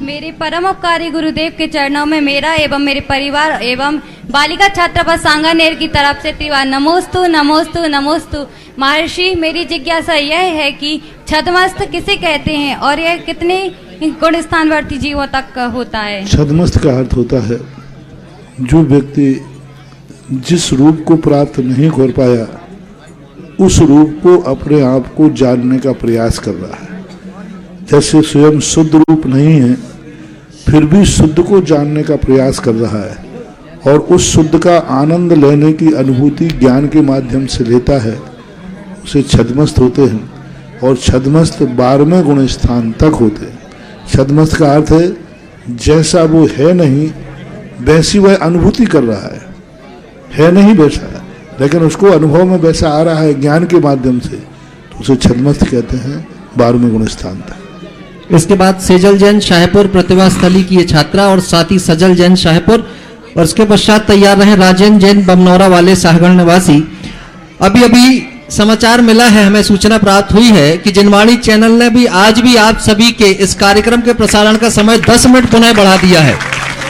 मेरे परम उपकारी गुरुदेव के चरणों में मेरा एवं मेरे परिवार एवं बालिका छात्रा सांगानेर की तरफ से त्रिवार नमोस्तु नमोस्तु नमोस्तु। महर्षि, मेरी जिज्ञासा यह है कि छद्मस्त किसे कहते हैं और यह कितने गुण स्थानवर्ती जीवों तक होता है? छद्मस्त का अर्थ होता है जो व्यक्ति जिस रूप को प्राप्त नहीं कर पाया उस रूप को अपने आप को जानने का प्रयास कर रहा है। जैसे स्वयं शुद्ध रूप नहीं है फिर भी शुद्ध को जानने का प्रयास कर रहा है और उस शुद्ध का आनंद लेने की अनुभूति ज्ञान के माध्यम से लेता है, उसे छद्मस्त होते हैं। और छद्मस्त 12वें गुण स्थान तक होते हैं। छद्मस्त का अर्थ है जैसा वो है नहीं वैसी वह अनुभूति कर रहा है नहीं वैसा, लेकिन उसको अनुभव में वैसा आ रहा है ज्ञान के माध्यम से, तो उसे छद्मस्त कहते हैं 12वें गुण स्थान तक। इसके बाद सेजल जैन शाहपुर प्रतिभा स्थली की ये छात्रा और साथ ही सजल जैन शाहपुर, और इसके पश्चात तैयार रहे राजेंद्र जैन बमनौरा वाले साहगढ़ निवासी। अभी अभी समाचार मिला है, हमें सूचना प्राप्त हुई है कि जिनवाणी चैनल ने भी आज भी आप सभी के इस कार्यक्रम के प्रसारण का समय 10 मिनट पुनः बढ़ा दिया है।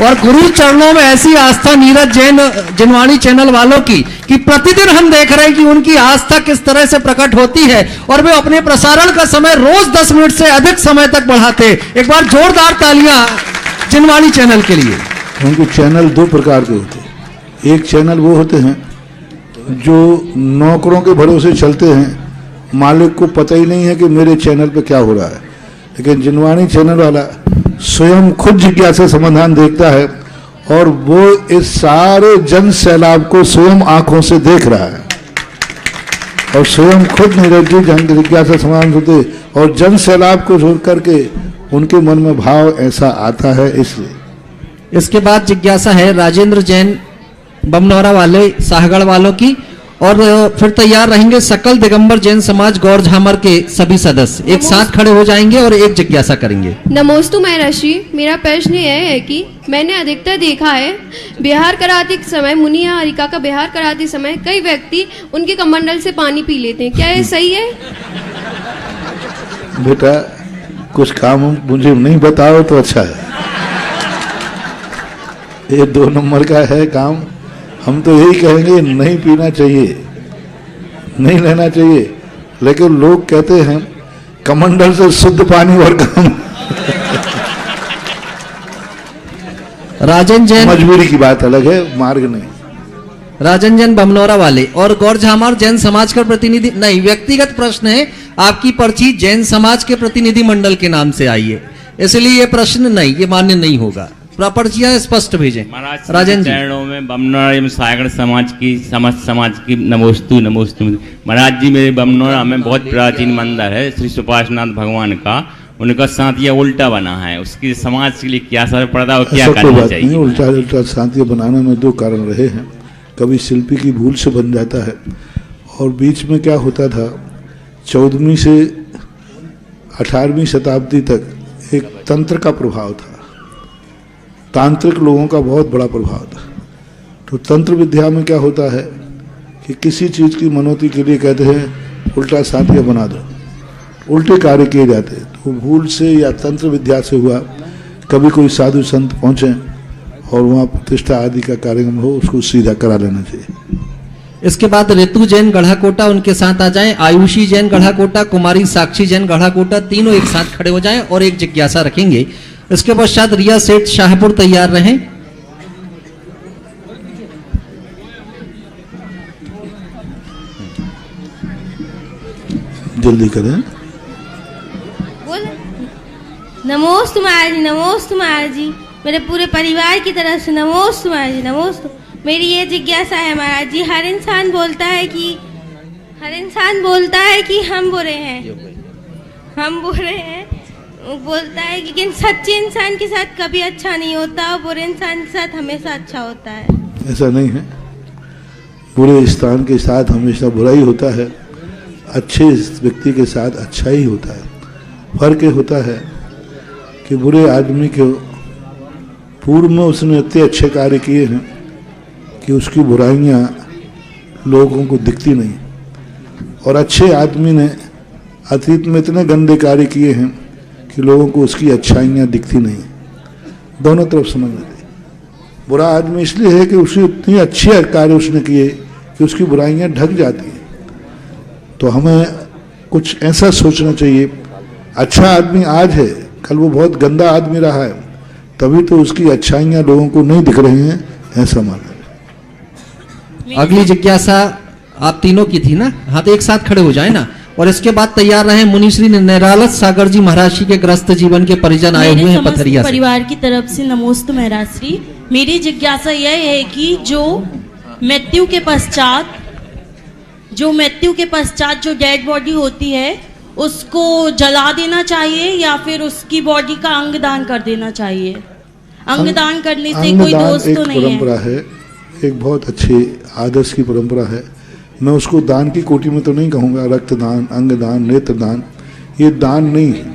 और गुरु चरणों में ऐसी आस्था नीरज जैन जिनवाणी चैनल वालों की कि प्रतिदिन हम देख रहे हैं कि उनकी आस्था किस तरह से प्रकट होती है और वे अपने प्रसारण का समय रोज 10 मिनट से अधिक समय तक बढ़ाते। एक बार जोरदार तालियां जिनवाणी चैनल के लिए। क्योंकि चैनल 2 प्रकार के होते हैं। एक चैनल वो होते हैं जो नौकरों के भरोसे चलते हैं, मालिक को पता ही नहीं है कि मेरे चैनल पे क्या हो रहा है। लेकिन जिनवाणी चैनल वाला स्वयं खुद जिज्ञासा समाधान देखता है और वो इस सारे जन सैलाब को स्वयं आंखों से देख रहा है और स्वयं खुद निरंतर जन जिज्ञासा समाधान होते और जन सैलाब को छोड़ करके उनके मन में भाव ऐसा आता है। इसलिए इसके बाद जिज्ञासा है राजेंद्र जैन बमनौरा वाले साहगढ़ वालों की, और फिर तैयार रहेंगे सकल दिगंबर जैन समाज गौर झामर के सभी सदस्य। एक साथ खड़े हो जाएंगे और एक जिज्ञासा करेंगे। नमोस्तु महर्षि, मेरा प्रश्न यह है कि मैंने अधिकतर देखा है बिहार कराते समय, मुनि या हरिका का बिहार कराते समय कई व्यक्ति उनके कमंडल से पानी पी लेते हैं, क्या ये सही है? बेटा कुछ काम मुझे नहीं बताओ तो अच्छा है। ये 2 नंबर का है काम। हम तो यही कहेंगे नहीं पीना चाहिए, नहीं लेना चाहिए, लेकिन लोग कहते हैं कमंडल से शुद्ध पानी और काम। राजन जैन, मजबूरी की बात अलग है, मार्ग नहीं। राजन जैन बमनौरा वाले और गौर झामार जैन समाज का प्रतिनिधि नहीं, व्यक्तिगत प्रश्न है। आपकी पर्ची जैन समाज के प्रतिनिधि मंडल के नाम से आई है, इसलिए ये प्रश्न नहीं, ये मान्य नहीं होगा। पर्चियां स्पष्ट भेजें। राजन जी, चरणों में बमनौरा एवं सागर समाज की समस्त समाज की नमोस्तु नमोस्तु। महाराज जी, मेरे बमनौरा में बहुत प्राचीन मंदिर है श्री सुपाशनाथ भगवान का, उनका सांतिया उल्टा बना है, उसकी समाज के लिए क्या असर पड़ता है और क्या करना चाहिए? उल्टा उल्टा सांतिया बनाने में दो कारण रहे हैं। कभी शिल्पी की भूल से बन जाता है, और बीच में क्या होता था, 14वीं से 18वीं शताब्दी तक एक तंत्र का प्रभाव था, तांत्रिक लोगों का बहुत बड़ा प्रभाव था। तो तंत्र विद्या में क्या होता है कि किसी चीज़ की मनौती के लिए कहते हैं उल्टा सांतिया बना दो, उल्टे कार्य किए जाते हैं। तो भूल से या तंत्र विद्या से हुआ, कभी कोई साधु संत पहुँचे और वहाँ प्रतिष्ठा आदि का कार्यक्रम हो, उसको सीधा करा लेना चाहिए। इसके बाद ऋतु जैन गढ़ाकोटा उनके साथ आ जाएं, आयुषी जैन गढ़ाकोटा, कुमारी साक्षी जैन गढ़ाकोटा, तीनों एक साथ खड़े हो जाएं और एक जिज्ञासा रखेंगे। इसके पश्चात रिया सेठ शाहपुर तैयार रहें। जल्दी करें। नमोस्तु महाराज जी, नमोस्तु महाराज जी, मेरे पूरे परिवार की तरफ से नमोस्तु महाराज जी, नमोस्तु। मेरी ये जिज्ञासा है महाराज जी, हर इंसान बोलता है कि हम बुरे हैं, बोलता है, लेकिन सच्चे इंसान के साथ कभी अच्छा नहीं होता और बुरे इंसान के साथ हमेशा अच्छा होता है। ऐसा नहीं है, बुरे इंसान के साथ हमेशा बुराई होता है, अच्छे व्यक्ति के साथ अच्छा ही होता है। फर्क ये होता है कि बुरे आदमी के पूर्व में उसने इतने अच्छे कार्य किए हैं कि उसकी बुराइयां लोगों को दिखती नहीं, और अच्छे आदमी ने अतीत में इतने गंदे कार्य किए हैं कि लोगों को उसकी अच्छाइयाँ दिखती नहीं। दोनों तरफ समझना चाहिए। बुरा आदमी इसलिए है कि उसे इतनी अच्छे कार्य उसने किए कि उसकी बुराइयाँ ढक जाती हैं। तो हमें कुछ ऐसा सोचना चाहिए, अच्छा आदमी आज है, कल वो बहुत गंदा आदमी रहा है, तभी तो उसकी अच्छाइयाँ लोगों को नहीं दिख रही हैं, ऐसा माना। अगली जिज्ञासा आप तीनों की थी ना, हाँ तो एक साथ खड़े हो जाए ना। और इसके बाद तैयार रहे मुनिश्री निरालस सागर जी महाराज जी के ग्रस्त जीवन के परिजन आए हुए हैं पथरिया से। परिवार की तरफ से नमोस्तु महाराज श्री। मेरी जिज्ञासा यह है कि जो मृत्यु के पश्चात जो डेड बॉडी होती है उसको जला देना चाहिए या फिर उसकी बॉडी का अंग दान कर देना चाहिए? अंग दान करने से कोई दोष तो नहीं है? परंपरा है, एक बहुत अच्छी आदर्श की परंपरा है। मैं उसको दान की कोटि में तो नहीं कहूँगा, रक्तदान, अंगदान, नेत्रदान, ये दान नहीं है,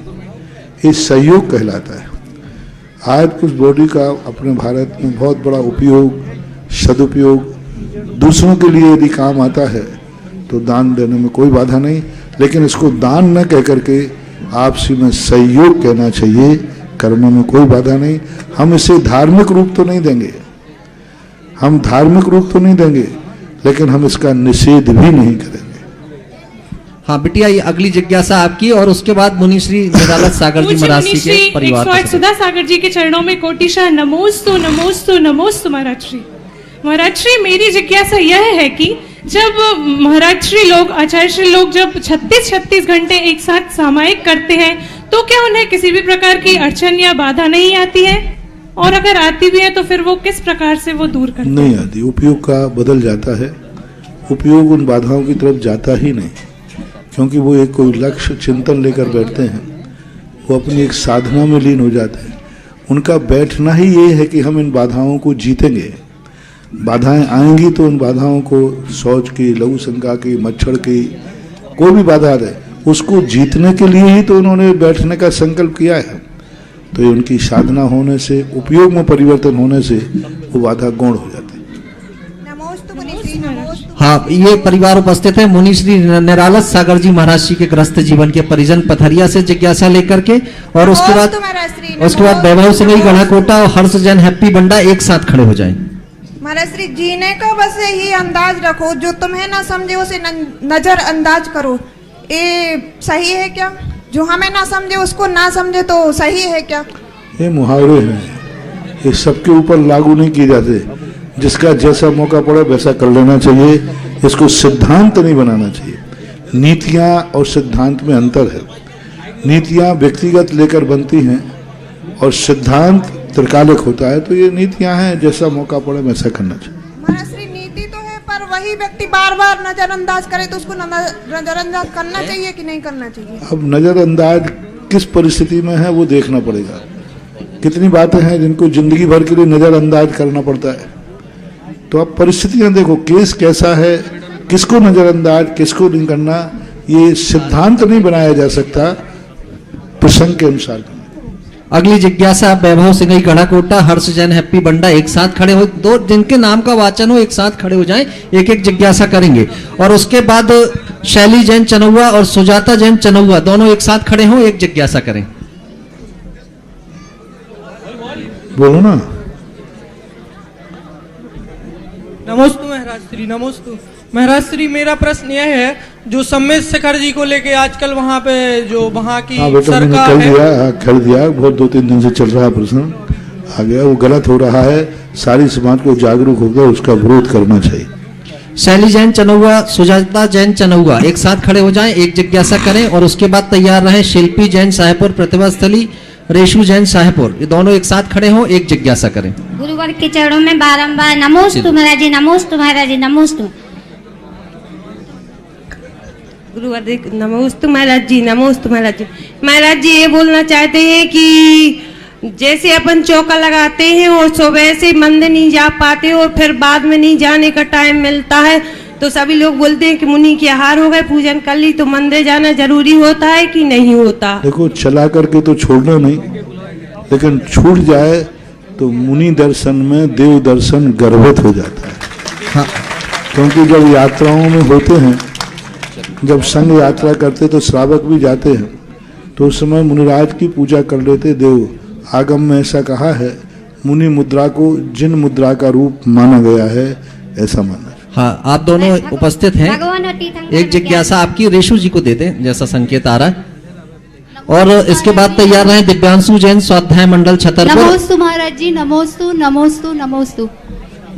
ये सहयोग कहलाता है। आज उस बॉडी का अपने भारत में बहुत बड़ा उपयोग, सदुपयोग दूसरों के लिए यदि काम आता है तो दान देने में कोई बाधा नहीं, लेकिन इसको दान न कह करके आपसी में सहयोग कहना चाहिए, करने में कोई बाधा नहीं। हम इसे धार्मिक रूप तो नहीं देंगे, लेकिन हम इसका निषेध भी नहीं करेंगे। हाँ बिटिया, ये अगली जिज्ञासा आपकी और उसके बाद मुनिश्री निरालस सागर जी महाराज जी के परिवार के सुधा सागर जी के चरणों में कोटिशा नमोस्तु नमोस्तु नमोस्तु महाराज श्री। महाराज श्री, मेरी जिज्ञासा यह है कि जब महाराज श्री लोग, आचार्य श्री लोग जब 36 घंटे एक साथ सामायिक करते हैं तो क्या उन्हें किसी भी प्रकार की अड़चन या बाधा नहीं आती है? और अगर आती भी है तो फिर वो किस प्रकार से वो दूर करते हैं? नहीं आती, उपयोग का बदल जाता है, उपयोग उन बाधाओं की तरफ जाता ही नहीं, क्योंकि वो एक कोई लक्ष्य चिंतन लेकर बैठते हैं, वो अपनी एक साधना में लीन हो जाते हैं। उनका बैठना ही ये है कि हम इन बाधाओं को जीतेंगे। बाधाएं आएंगी तो उन बाधाओं को, शौच की, लघु शंका की, मच्छर की, कोई भी बाधा है उसको जीतने के लिए ही तो उन्होंने बैठने का संकल्प किया है। तो ये उनकी साधना होने से, उपयोग में परिवर्तन होने से वो बाधा गौण हो जाती है। हाँ, ये परिवार उपस्थित है मुनिश्री निरालस सागर जी महाराज जी के ग्रस्त जीवन के परिजन पथरिया से जिज्ञासा लेकर के, और उसके बाद वैभव सिंह गढ़ाकोटा और हर्ष जैन हैप्पी बंडा एक साथ खड़े हो जाएं। महाराज श्री, जीने का बस यही अंदाज रखो, जो तुम्हें ना समझे उसे नजरअंदाज करो, ये सही है क्या? जो हमें ना समझे उसको ना समझे तो सही है क्या? ये मुहावरे हैं, ये सबके ऊपर लागू नहीं किए जाते। जिसका जैसा मौका पड़े वैसा कर लेना चाहिए, इसको सिद्धांत नहीं बनाना चाहिए। नीतियां और सिद्धांत में अंतर है। नीतियां व्यक्तिगत लेकर बनती हैं और सिद्धांत त्रिकालिक होता है। तो ये नीतियां हैं, जैसा मौका पड़े वैसा करना चाहिए। महाराष्ट्री नीति तो है, पर वही व्यक्ति बार बार नजरअंदाज करे तो उसको नजरअंदाज करना चाहिए कि नहीं करना चाहिए? अब नजरअंदाज किस परिस्थिति में है वो देखना पड़ेगा। कितनी बातें हैं जिनको जिंदगी भर के लिए नजरअंदाज करना पड़ता है। तो अब परिस्थितियां देखो, केस कैसा है, किसको नजरअंदाज किसको नहीं करना, ये सिद्धांत नहीं बनाया जा सकता, प्रसंग के अनुसार। अगली जिज्ञासा वैभव सिंह गढ़ाकोटा, हर्ष जैन, हैप्पी बंडा एक साथ खड़े हो, दो जिनके नाम का वाचन हो एक साथ खड़े हो जाएं, एक एक जिज्ञासा करेंगे। और उसके बाद शैली जैन चनौआ और सुजाता जैन चनौआ दोनों एक साथ खड़े हो, एक जिज्ञासा करें। बोलो ना। नमोस्तु महाराज श्री, नमोस्तु महाराज श्री। मेरा प्रश्न यह है, जो सम्मेद शेखर जी को लेके आजकल वहाँ पे जो वहाँ की सरकार है, कर दिया बहुत 2-3 दिन से चल रहा है प्रश्न आ गया, वो गलत हो रहा है। सारी समाज को जागरूक होकर उसका विरोध करना चाहिए। शैली जैन चनौआ, सुजाता जैन चनौआ एक साथ खड़े हो जाएं, एक जिज्ञासा करें। और उसके बाद तैयार रहें शिल्पी जैन साहेबपुर, प्रतिभा स्थली, रेशु जैन साहेबपुर, ये दोनों एक साथ खड़े हों, एक जिज्ञासा करें। गुरुवर के चरणों में बारंबार नमोस्तु महाराज जी, नमोस्तु महाराज जी, नमोस्तु। गुरुवर नमोस्तु महाराज जी, नमोस्तु महाराज जी। महाराज जी ये बोलना चाहते हैं कि जैसे अपन चौका लगाते हैं और सुबह से मंदिर नहीं जा पाते और फिर बाद में नहीं जाने का टाइम मिलता है, तो सभी लोग बोलते हैं कि मुनि के आहार हो गए, पूजन कर ली, तो मंदिर जाना जरूरी होता है कि नहीं होता? देखो, चला करके तो छोड़ना नहीं, लेकिन छूट जाए तो मुनि दर्शन में देव दर्शन गर्भित हो जाता है। हाँ। क्योंकि जब यात्राओं में होते हैं, जब संग यात्रा करते तो श्रावक भी जाते हैं, तो उस समय मुनिराज की पूजा कर लेते देव। आगम में ऐसा कहा है, मुनि मुद्रा को जिन मुद्रा का रूप माना गया है, ऐसा माना। हाँ, आप दोनों उपस्थित हैं, एक जिज्ञासा आपकी रेशु जी को दे दें जैसा संकेत आ रहा है। और इसके बाद तैयार रहे दिव्यांशु जैन, स्वाध्याय मंडल छतरपुर। नमोस्तु महाराज जी, नमोस्तु नमोस्तु नमोस्तु।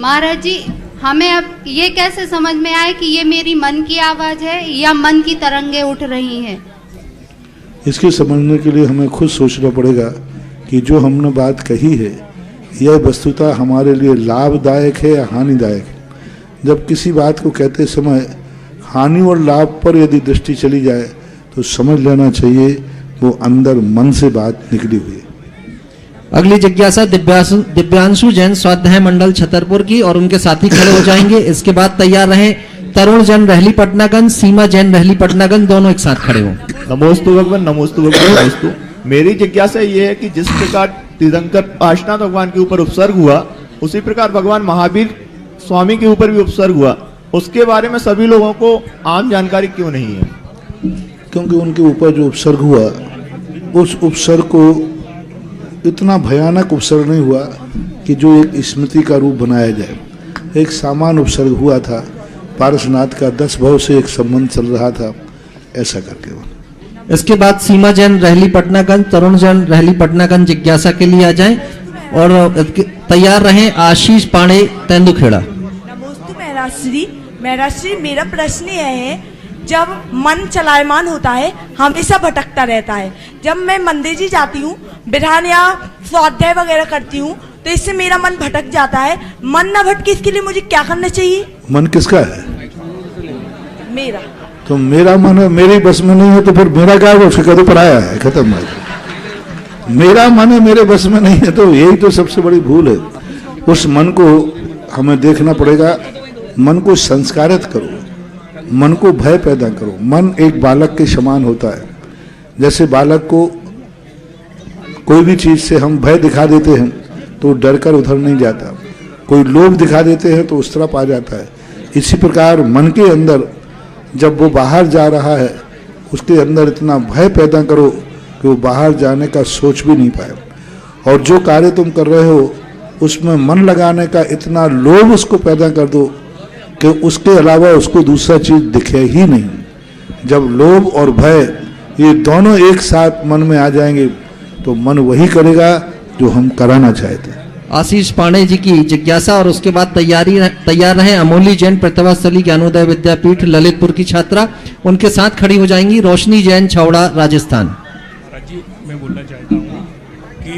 महाराज जी, हमें अब ये कैसे समझ में आए कि ये मेरी मन की आवाज है या मन की तरंगे उठ रही हैं? इसके समझने के लिए हमें खुद सोचना पड़ेगा कि जो हमने बात कही है, यह वस्तुतः हमारे लिए लाभदायक है या हानिदायक है। जब किसी बात को कहते समय हानि और लाभ पर यदि दृष्टि चली जाए तो समझ लेना चाहिए वो अंदर मन से बात निकली हुई है। अगली जिज्ञासा दिव्यांशु जैन, स्वाध्याय मंडल छतरपुर की, और उनके साथी खड़े हो जाएंगे। इसके बाद तैयार रहे तरुण जैन रहली पटनागंज, सीमा जैन रहली पटनागंज, दोनों एक साथ खड़े हो। नमोस्तु भगवान, नमोस्तु भगवान, नमोस्तु। मेरी जिज्ञासा ये है कि जिस प्रकार तीर्थंकर पार्श्वनाथ भगवान के ऊपर उपसर्ग हुआ, उसी प्रकार भगवान महावीर स्वामी के ऊपर भी उपसर्ग हुआ, उसके बारे में सभी लोगों को आम जानकारी क्यों नहीं है? क्योंकि उनके ऊपर जो उपसर्ग हुआ, उस उपसर्ग को इतना भयानक उपसर्ग नहीं हुआ कि जो एक स्मृति का रूप बनाया जाए। एक सामान्य उपसर्ग हुआ था, पार्श्वनाथ का 10 भाव से एक संबंध चल रहा था, ऐसा करके। इसके बाद सीमा जैन रहली पटनागंज, तरुण जैन रहली पटनागंज जिज्ञासा के लिए आ जाएं। और तैयार रहें आशीष पांडे, तेंदुखेड़ा। नमोस्तु महाराज श्री, मेरा प्रश्न यह है, जब मन चलायमान होता है हमेशा भटकता रहता है। जब मैं मंदिर जी जाती हूँ, विधान या स्वाध्याय वगैरह करती हूँ, तो इससे मेरा मन भटक जाता है। मन न भटके इसके लिए मुझे क्या करना चाहिए? मन किसका है? मेरा। तो मेरा मन है, मेरी बस में नहीं है, तो फिर मेरा क्या है? उसका तो पराया है, खत्म है। मेरा मन है, मेरे बस में नहीं है, तो यही तो सबसे बड़ी भूल है। उस मन को हमें देखना पड़ेगा। मन को संस्कारित करो, मन को भय पैदा करो। मन एक बालक के समान होता है। जैसे बालक को कोई भी चीज से हम भय दिखा देते हैं तो डर कर उधर नहीं जाता, कोई लोभ दिखा देते हैं तो उस तरफ आ जाता है। इसी प्रकार मन के अंदर जब वो बाहर जा रहा है, उसके अंदर इतना भय पैदा करो कि वो बाहर जाने का सोच भी नहीं पाए। और जो कार्य तुम कर रहे हो उसमें मन लगाने का इतना लोभ उसको पैदा कर दो कि उसके अलावा उसको दूसरा चीज दिखे ही नहीं। जब लोभ और भय ये दोनों एक साथ मन में आ जाएंगे तो मन वही करेगा जो हम कराना चाहते हैं। आशीष पांडे जी की जिज्ञासा और उसके बाद तैयार रहे अमोली जैन प्रतिभास्थली ज्ञानोदय विद्यापीठ ललितपुर की छात्रा। उनके साथ खड़ी हो जाएंगी रोशनी जैन छावड़ा राजस्थान। जी मैं बोलना चाहता हूँ कि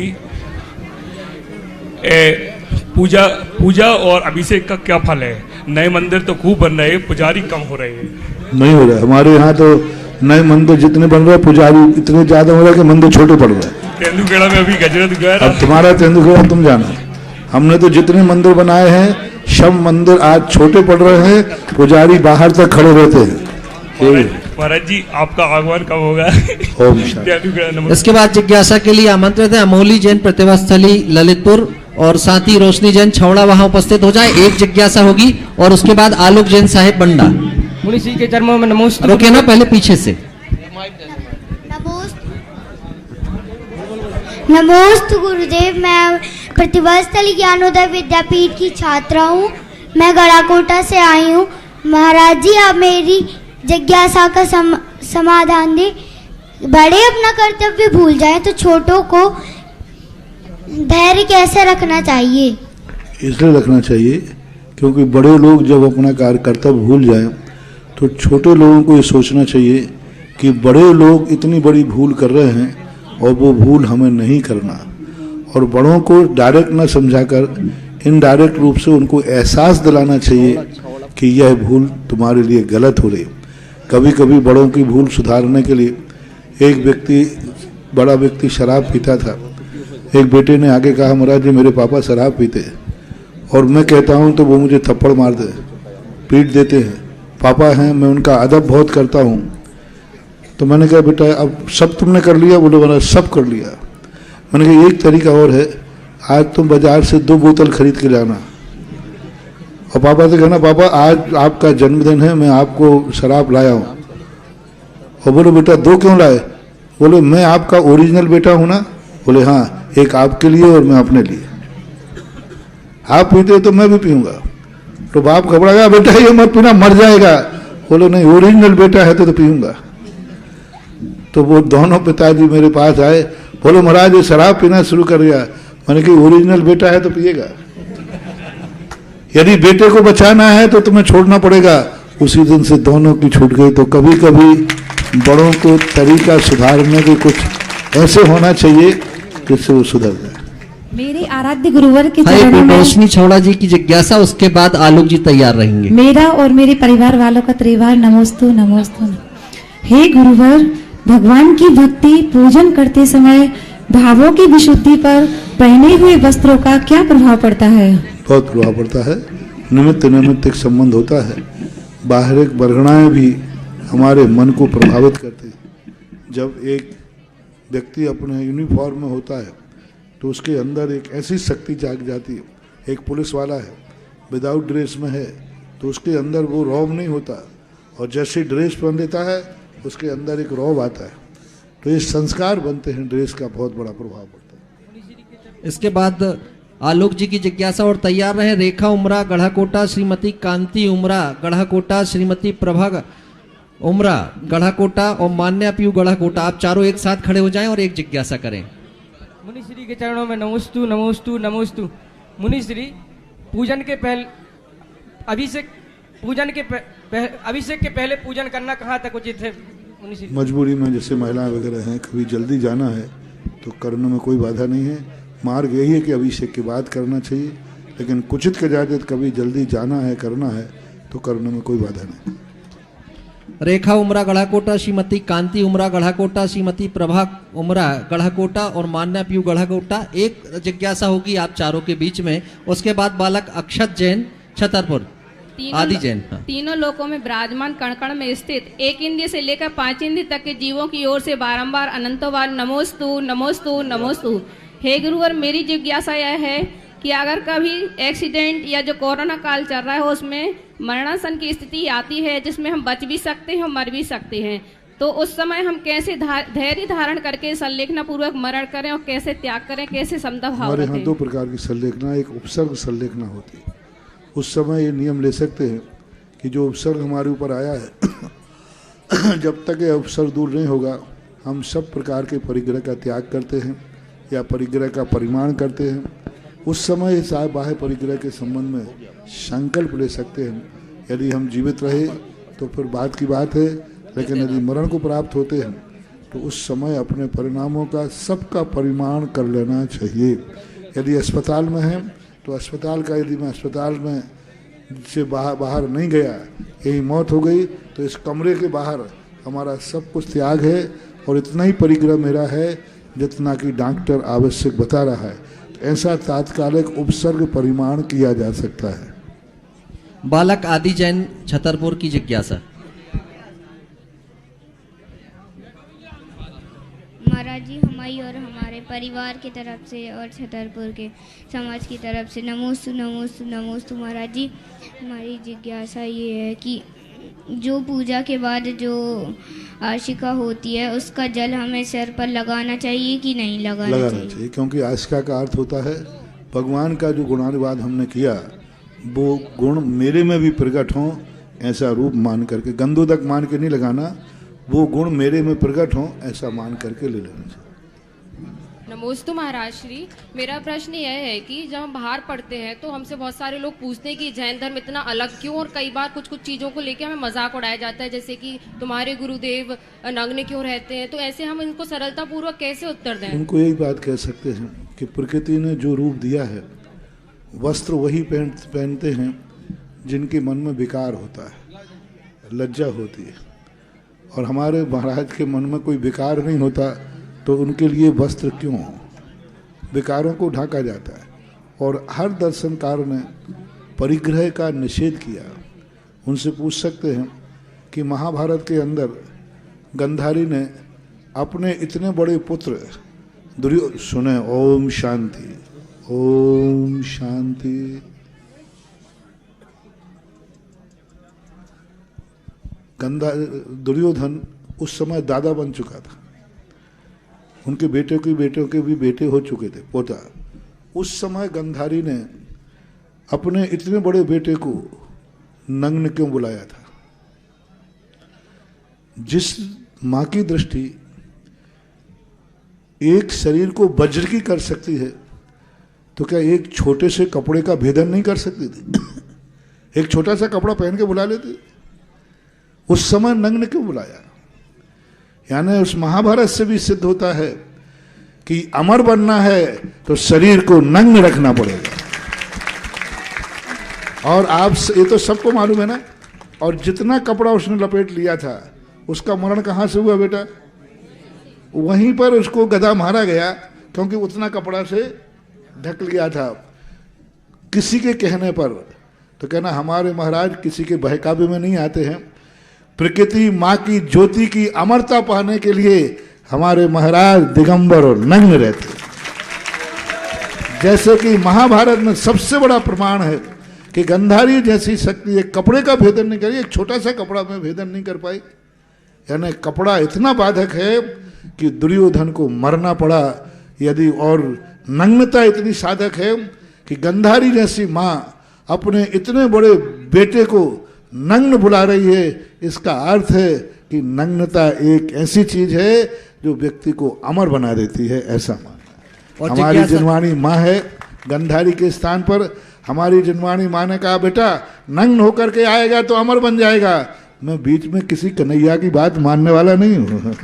पूजा और अभिषेक का क्या फल है? नए मंदिर तो खूब बन रहे हैं, पुजारी कम हो रहे हैं। नहीं हो रहा है हमारे यहाँ तो नए मंदिर जितने बन रहे हैं पुजारी इतने ज्यादा हो रहे हैं कि मंदिर छोटे पड़ रहे हैं। तेंदुखेड़ा में अभी गजरत गया। अब तुम्हारा तेंदुखेड़ा तुम जाना। हमने तो जितने मंदिर बनाए हैं सब मंदिर आज छोटे पड़ रहे हैं, पुजारी बाहर तक खड़े रहते हैं। महाराज जी आपका आगमन कब होगा? इसके बाद जिज्ञासा के लिए आमंत्रित है अमोली जैन प्रतिभास्थली ललितपुर और साथ ही रोशनी जैन छावड़ा वहां उपस्थित हो जाए। एक जिज्ञासा होगी और उसके बाद आलोक जैन साहेब बंडा। मुनि श्री के चरणों में नमोस्तु। रोके ना पहले पीछे से। नमोस्तु गुरुदेव। मैं प्रतिभास्थली ज्ञानोदय विद्यापीठ की छात्रा हूँ। मैं गड़ाकोटा से आई हूँ। महाराज जी आप मेरी जिज्ञासा का समाधान दे। बड़े अपना कर्तव्य भूल जाए तो छोटों को धैर्य कैसे रखना चाहिए? इसलिए रखना चाहिए क्योंकि बड़े लोग जब अपना कार्य कर्तव्य भूल जाएं तो छोटे लोगों को ये सोचना चाहिए कि बड़े लोग इतनी बड़ी भूल कर रहे हैं और वो भूल हमें नहीं करना। और बड़ों को डायरेक्ट ना समझाकर इनडायरेक्ट रूप से उनको एहसास दिलाना चाहिए कि यह भूल तुम्हारे लिए गलत हो रही। कभी कभी बड़ों की भूल सुधारने के लिए एक बड़ा व्यक्ति शराब पीता था। एक बेटे ने आगे कहा महाराज जी मेरे पापा शराब पीते और मैं कहता हूँ तो वो मुझे थप्पड़ मार दे पीट देते हैं। पापा हैं मैं उनका अदब बहुत करता हूँ। तो मैंने कहा बेटा अब सब तुमने कर लिया? बोले मैंने सब कर लिया। मैंने कहा एक तरीका और है, आज तुम बाजार से 2 बोतल खरीद के लाना और पापा से कहना पापा आज आपका जन्मदिन है मैं आपको शराब लाया हूँ। और बोले बेटा 2 क्यों लाए? बोले मैं आपका ओरिजिनल बेटा हूँ ना। बोले हाँ एक आपके लिए और मैं अपने लिए। आप पीते तो मैं भी पीऊंगा। तो बाप घबरा गया बेटा ये मत पीना मर जाएगा। बोले नहीं ओरिजिनल बेटा है तो पीऊंगा। तो वो दोनों पिताजी मेरे पास आए, बोले महाराज ये शराब पीना शुरू कर दिया। मैंने कहा ओरिजिनल बेटा है तो पिएगा। यदि बेटे को बचाना है तो तुम्हें छोड़ना पड़ेगा। उसी दिन से दोनों की छूट गई। तो कभी कभी बड़ों को तरीका सुधारने के कुछ ऐसे होना चाहिए जिससे वो सुधर जाए। मेरे आराध्य गुरुवर के चरणों में रोशनी छावड़ा जी की जिज्ञासा, उसके बाद आलोक जी तैयार रहेंगे। मेरा और मेरे परिवार वालों का त्रिवार नमोस्तु नमोस्तु। हे गुरुवर, भगवान की भक्ति पूजन करते समय भावों की विशुद्धि पर पहने हुए वस्त्रों का क्या प्रभाव पड़ता है? बहुत प्रभाव पड़ता है। निमित्त एक संबंध होता है। बाहरिक वर्गणाएं भी हमारे मन को प्रभावित करती हैं। जब एक व्यक्ति अपने यूनिफॉर्म में होता है तो उसके अंदर एक ऐसी शक्ति जाग जाती है। एक पुलिस वाला है विदाउट ड्रेस में है तो उसके अंदर वो रौब नहीं होता और जैसे ड्रेस पहन लेता है उसके अंदर एक रौब आता है। तो ये संस्कार बनते हैं, ड्रेस का बहुत बड़ा प्रभाव पड़ता है। इसके बाद आलोक जी की जिज्ञासा और तैयार रहे रेखा उमरा गढ़ाकोटा, श्रीमती कांति उमरा गढ़ाकोटा, श्रीमती प्रभा उमरा गढ़ाकोटा और मान्या पीयू गढ़ाकोटा। आप चारों एक साथ खड़े हो जाएं और एक जिज्ञासा करें। मुनि श्री के चरणों में नमोस्तु नमोस्तु नमोस्तु। मुनि श्री पूजन के पहले अभिषेक के पहले पूजन करना कहाँ तक उचित है? मुनि श्री मजबूरी में जैसे महिलाएं वगैरह हैं कभी जल्दी जाना है तो करने में कोई बाधा नहीं है। मार्ग यही है कि अभिषेक के बाद करना चाहिए, लेकिन कुचित के जाते कभी जल्दी जाना है करना है तो करने में कोई बाधा नहीं। रेखा उमरा गढ़ाकोटा, श्रीमती कांति उमरा गढ़ाकोटा, श्रीमती प्रभा उमरा गढ़ाकोटा और मान्या पीयू गढ़ाकोटा। एक जिज्ञासा होगी आप चारों के बीच में। उसके बाद बालक अक्षत जैन छतरपुर, आदि जैन। तीनों लोकों में विराजमान कण कण में स्थित 1 इंद्रिय से लेकर 5 इंद्रिय तक के जीवों की ओर से बारंबार अनंतों बार नमोस्तु नमोस्तु नमोस्तु। हे गुरुवर, मेरी जिज्ञासा यह है कि अगर कभी एक्सीडेंट या जो कोरोना काल चल रहा है उसमें मरणासन की स्थिति आती है जिसमें हम बच भी सकते हैं और मर भी सकते हैं, तो उस समय हम कैसे धैर्य धारण करके संलेखना पूर्वक मरण करें और कैसे त्याग करें, कैसे समता भाव रखें? हमारे यहाँ 2 प्रकार की संलेखना, एक उपसर्ग संलेखना होती है। उस समय ये नियम ले सकते हैं कि जो उपसर्ग हमारे ऊपर आया है जब तक ये उपसर्ग दूर नहीं होगा हम सब प्रकार के परिग्रह का त्याग करते हैं या परिग्रह का परिमाण करते हैं। उस समय इस बाह्य परिग्रह के संबंध में संकल्प ले सकते हैं। यदि हम जीवित रहे तो फिर बात की बात है, लेकिन यदि मरण को प्राप्त होते हैं तो उस समय अपने परिणामों का सबका परिमाण कर लेना चाहिए। यदि अस्पताल में है तो अस्पताल का, यदि मैं अस्पताल में से बाहर नहीं गया, यही मौत हो गई, तो इस कमरे के बाहर हमारा सब कुछ त्याग है और इतना ही परिग्रह मेरा है जितना कि डॉक्टर आवश्यक बता रहा है। तो ऐसा तात्कालिक उपसर्ग परिमाण किया जा सकता है। बालक आदि जैन छतरपुर की जिज्ञासा। महाराज जी, हमारी और हमारे परिवार की तरफ से और छतरपुर के समाज की तरफ से नमोस्तु नमोस्तु नमोस्तु। महाराज जी, हमारी जिज्ञासा ये है कि जो पूजा के बाद जो आशिका होती है उसका जल हमें सिर पर लगाना चाहिए कि नहीं लगाना चाहिए? क्योंकि आशिका का अर्थ होता है भगवान का जो गुणानुवाद हमने किया वो गुण मेरे में भी प्रकट हों, ऐसा रूप मान करके, गंधोदक मान के नहीं लगाना, वो गुण मेरे में प्रकट हों ऐसा मान करके ले लेना चाहिए। नमोस्तु महाराज श्री, मेरा प्रश्न यह है कि जब हम बाहर पढ़ते हैं तो हमसे बहुत सारे लोग पूछते हैं कि जैन धर्म इतना अलग क्यों, और कई बार कुछ कुछ चीज़ों को लेकर हमें मजाक उड़ाया जाता है, जैसे कि तुम्हारे गुरुदेव नग्न क्यों रहते हैं। तो ऐसे हम इनको सरलता पूर्वक कैसे उत्तर दें? उनको यही बात कह सकते हैं कि प्रकृति ने जो रूप दिया है, वस्त्र वही पहनते हैं जिनके मन में विकार होता है, लज्जा होती है, और हमारे महाराज के मन में कोई विकार नहीं होता, तो उनके लिए वस्त्र क्यों? विकारों को ढाका जाता है। और हर दर्शनकार ने परिग्रह का निषेध किया। उनसे पूछ सकते हैं कि महाभारत के अंदर गंधारी ने अपने इतने बड़े पुत्र सुने, ओम शांति, ओम शांति, दुर्योधन उस समय दादा बन चुका था, उनके बेटों के भी बेटे हो चुके थे, पोता। उस समय गंधारी ने अपने इतने बड़े बेटे को नग्न क्यों बुलाया था? जिस माँ की दृष्टि एक शरीर को वज्र की कर सकती है, तो क्या एक छोटे से कपड़े का भेदन नहीं कर सकती थी? एक छोटा सा कपड़ा पहन के बुला लेती। उस समय नग्न क्यों बुलाया? यानी उस महाभारत से भी सिद्ध होता है कि अमर बनना है तो शरीर को नग्न रखना पड़ेगा। और आप ये तो सबको मालूम है ना। और जितना कपड़ा उसने लपेट लिया था, उसका मरण कहाँ से हुआ बेटा? वहीं पर उसको गधा मारा गया, क्योंकि उतना कपड़ा से ढक लिया था। किसी के कहने पर, तो कहना हमारे महाराज किसी के बहकावे में नहीं आते हैं। प्रकृति माँ की ज्योति की अमरता पाने के लिए हमारे महाराज दिगंबर और नग्न रहते। जैसे कि महाभारत में सबसे बड़ा प्रमाण है कि गंधारी जैसी शक्ति एक कपड़े का भेदन नहीं करी, एक छोटा सा कपड़ा में भेदन नहीं कर पाई। यानी कपड़ा इतना बाधक है कि दुर्योधन को मरना पड़ा यदि, और नग्नता इतनी साधक है कि गंधारी जैसी माँ अपने इतने बड़े बेटे को नग्न बुला रही है। इसका अर्थ है कि नग्नता एक ऐसी चीज है जो व्यक्ति को अमर बना देती है, ऐसा मानना। हमारी जिनवाणी माँ है, गंधारी के स्थान पर हमारी जिनवाणी माँ ने कहा बेटा नग्न होकर के आएगा तो अमर बन जाएगा। मैं बीच में किसी कन्हैया की बात मानने वाला नहीं हूँ।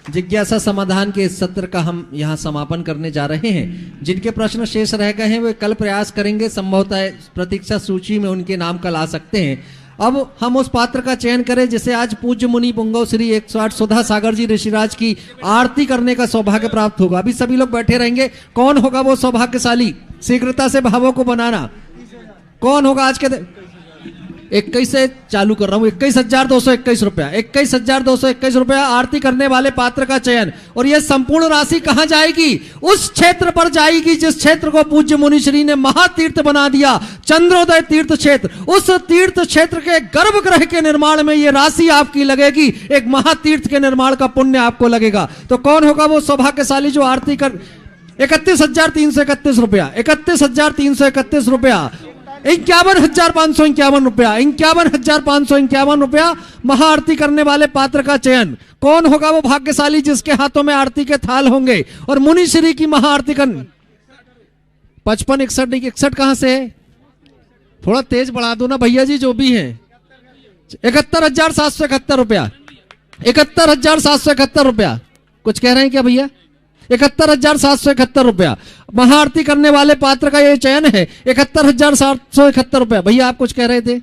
जिज्ञासा समाधान के इस सत्र का हम यहाँ समापन करने जा रहे हैं। जिनके प्रश्न शेष रह गए हैं वे कल प्रयास करेंगे, संभवतः प्रतीक्षा सूची में उनके नाम कल आ सकते हैं। अब हम उस पात्र का चयन करें जिसे आज पूज्य मुनि पुंगव श्री 108 सुधा सागर जी ऋषिराज की आरती करने का सौभाग्य प्राप्त होगा। अभी सभी लोग बैठे रहेंगे। कौन होगा वो सौभाग्यशाली? शीघ्रता से भावों को बनाना। कौन होगा आज के 21 से चालू कर रहा हूं, 21,221 रुपया, 21,221 रुपया आरती करने वाले पात्र का चयन। और यह संपूर्ण राशि कहां जाएगी? उस क्षेत्र पर जाएगी जिस क्षेत्र को पूज्य मुनिश्री ने महातीर्थ बना दिया, चंद्रोदय तीर्थ क्षेत्र। उस तीर्थ क्षेत्र के गर्भगृह के निर्माण में यह राशि आपकी लगेगी। एक महातीर्थ के निर्माण का पुण्य आपको लगेगा। तो कौन होगा वो सौभाग्यशाली जो आरती कर 31,331 रुपया, 31,331 रुपया, 51,551 रुपया, 51,551 रुपया महाआरती करने वाले पात्र का चयन। कौन होगा वो भाग्यशाली जिसके हाथों में आरती के थाल होंगे और मुनि श्री की महाआरती करने? 55 61 नहीं, 61 कहां से है? थोड़ा तेज बढ़ा दो ना भैया जी, जो भी हैं। 71,771 रुपया, 71,771 रुपया। कुछ कह रहे हैं क्या भैया? 71,771 रुपया। महाआरती करने वाले पात्र का ये चयन है, 71,771 रुपया। भैया आप कुछ कह रहे थे?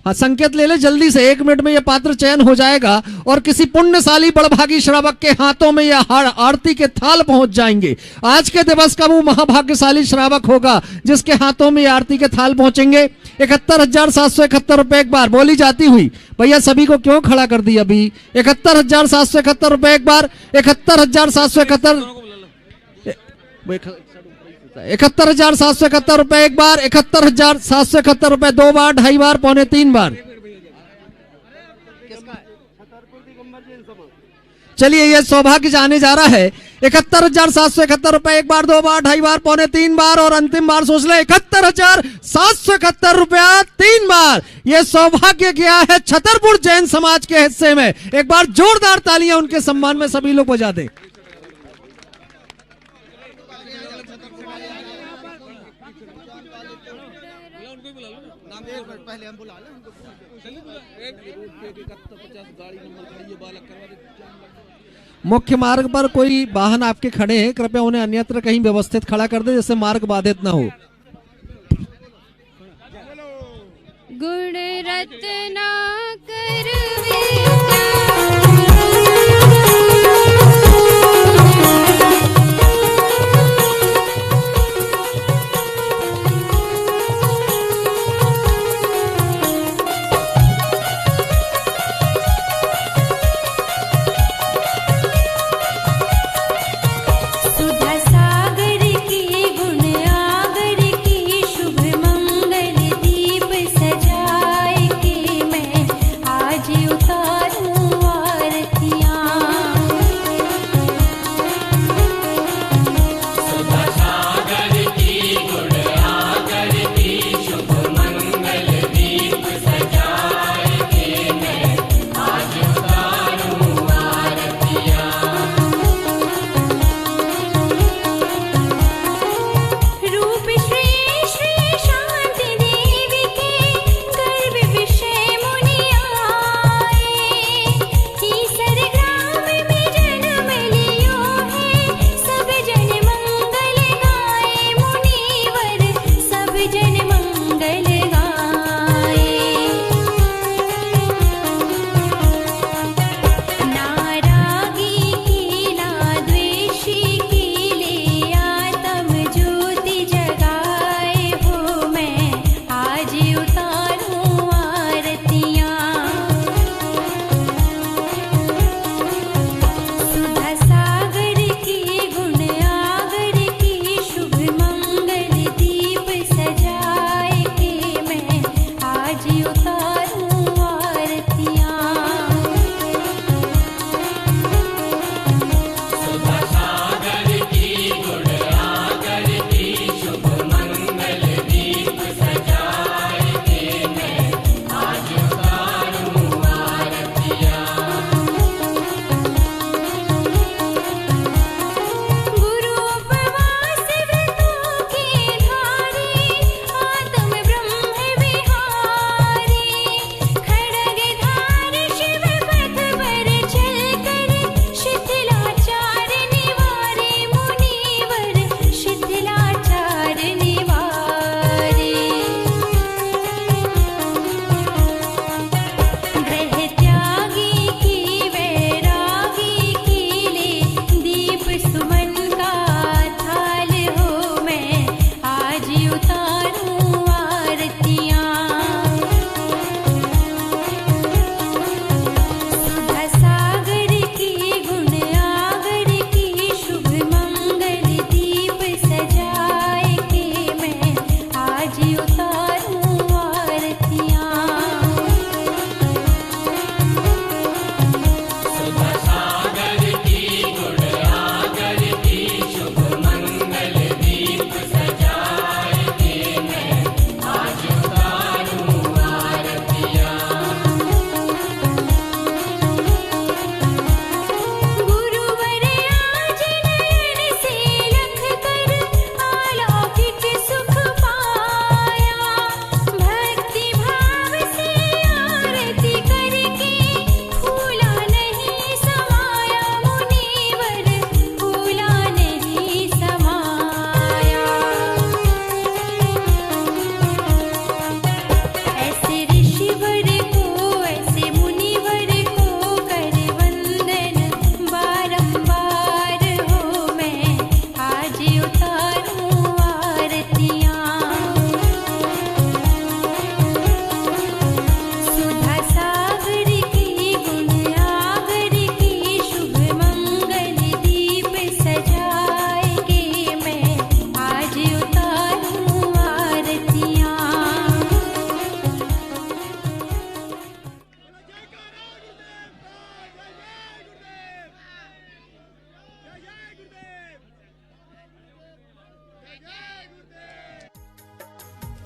हाँ, संकेत ले ले जल्दी से, 1 मिनट में यह पात्र चयन हो जाएगा और किसी पुण्यशाली बड़भागी श्रावक के हाथों में यह आरती के थाल पहुंच जाएंगे। आज के दिवस का वो महाभाग्यशाली श्रावक होगा जिसके हाथों में आरती के थाल पहुंचेंगे। 71,771 रुपए एक बार बोली जाती हुई। भैया सभी को क्यों खड़ा कर दिया अभी? 71,771 रुपए एक बार, 71,771, 71,771 रुपए एक बार, 71,771 रुपए 2 बार, 2.5 बार, पौने 3 बार। चलिए ये सौभाग्य जाने जा रहा है। 71,771 रुपए एक बार, 2 बार, 2.5 बार, पौने 3 बार और अंतिम बार सोच ले 71,771 रुपया 3 बार। ये सौभाग्य गया है छतरपुर जैन समाज के हिस्से में। एक बार जोरदार तालियां उनके सम्मान में सभी लोग बजा दें। मुख्य मार्ग पर कोई वाहन आपके खड़े हैं, कृपया उन्हें अन्यत्र कहीं व्यवस्थित खड़ा कर दे जिससे मार्ग बाधित ना हो। गुण रत्ना कर आज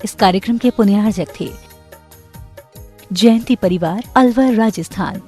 इस कार्यक्रम के पुण्यार्जक थे जयंती परिवार, अलवर, राजस्थान।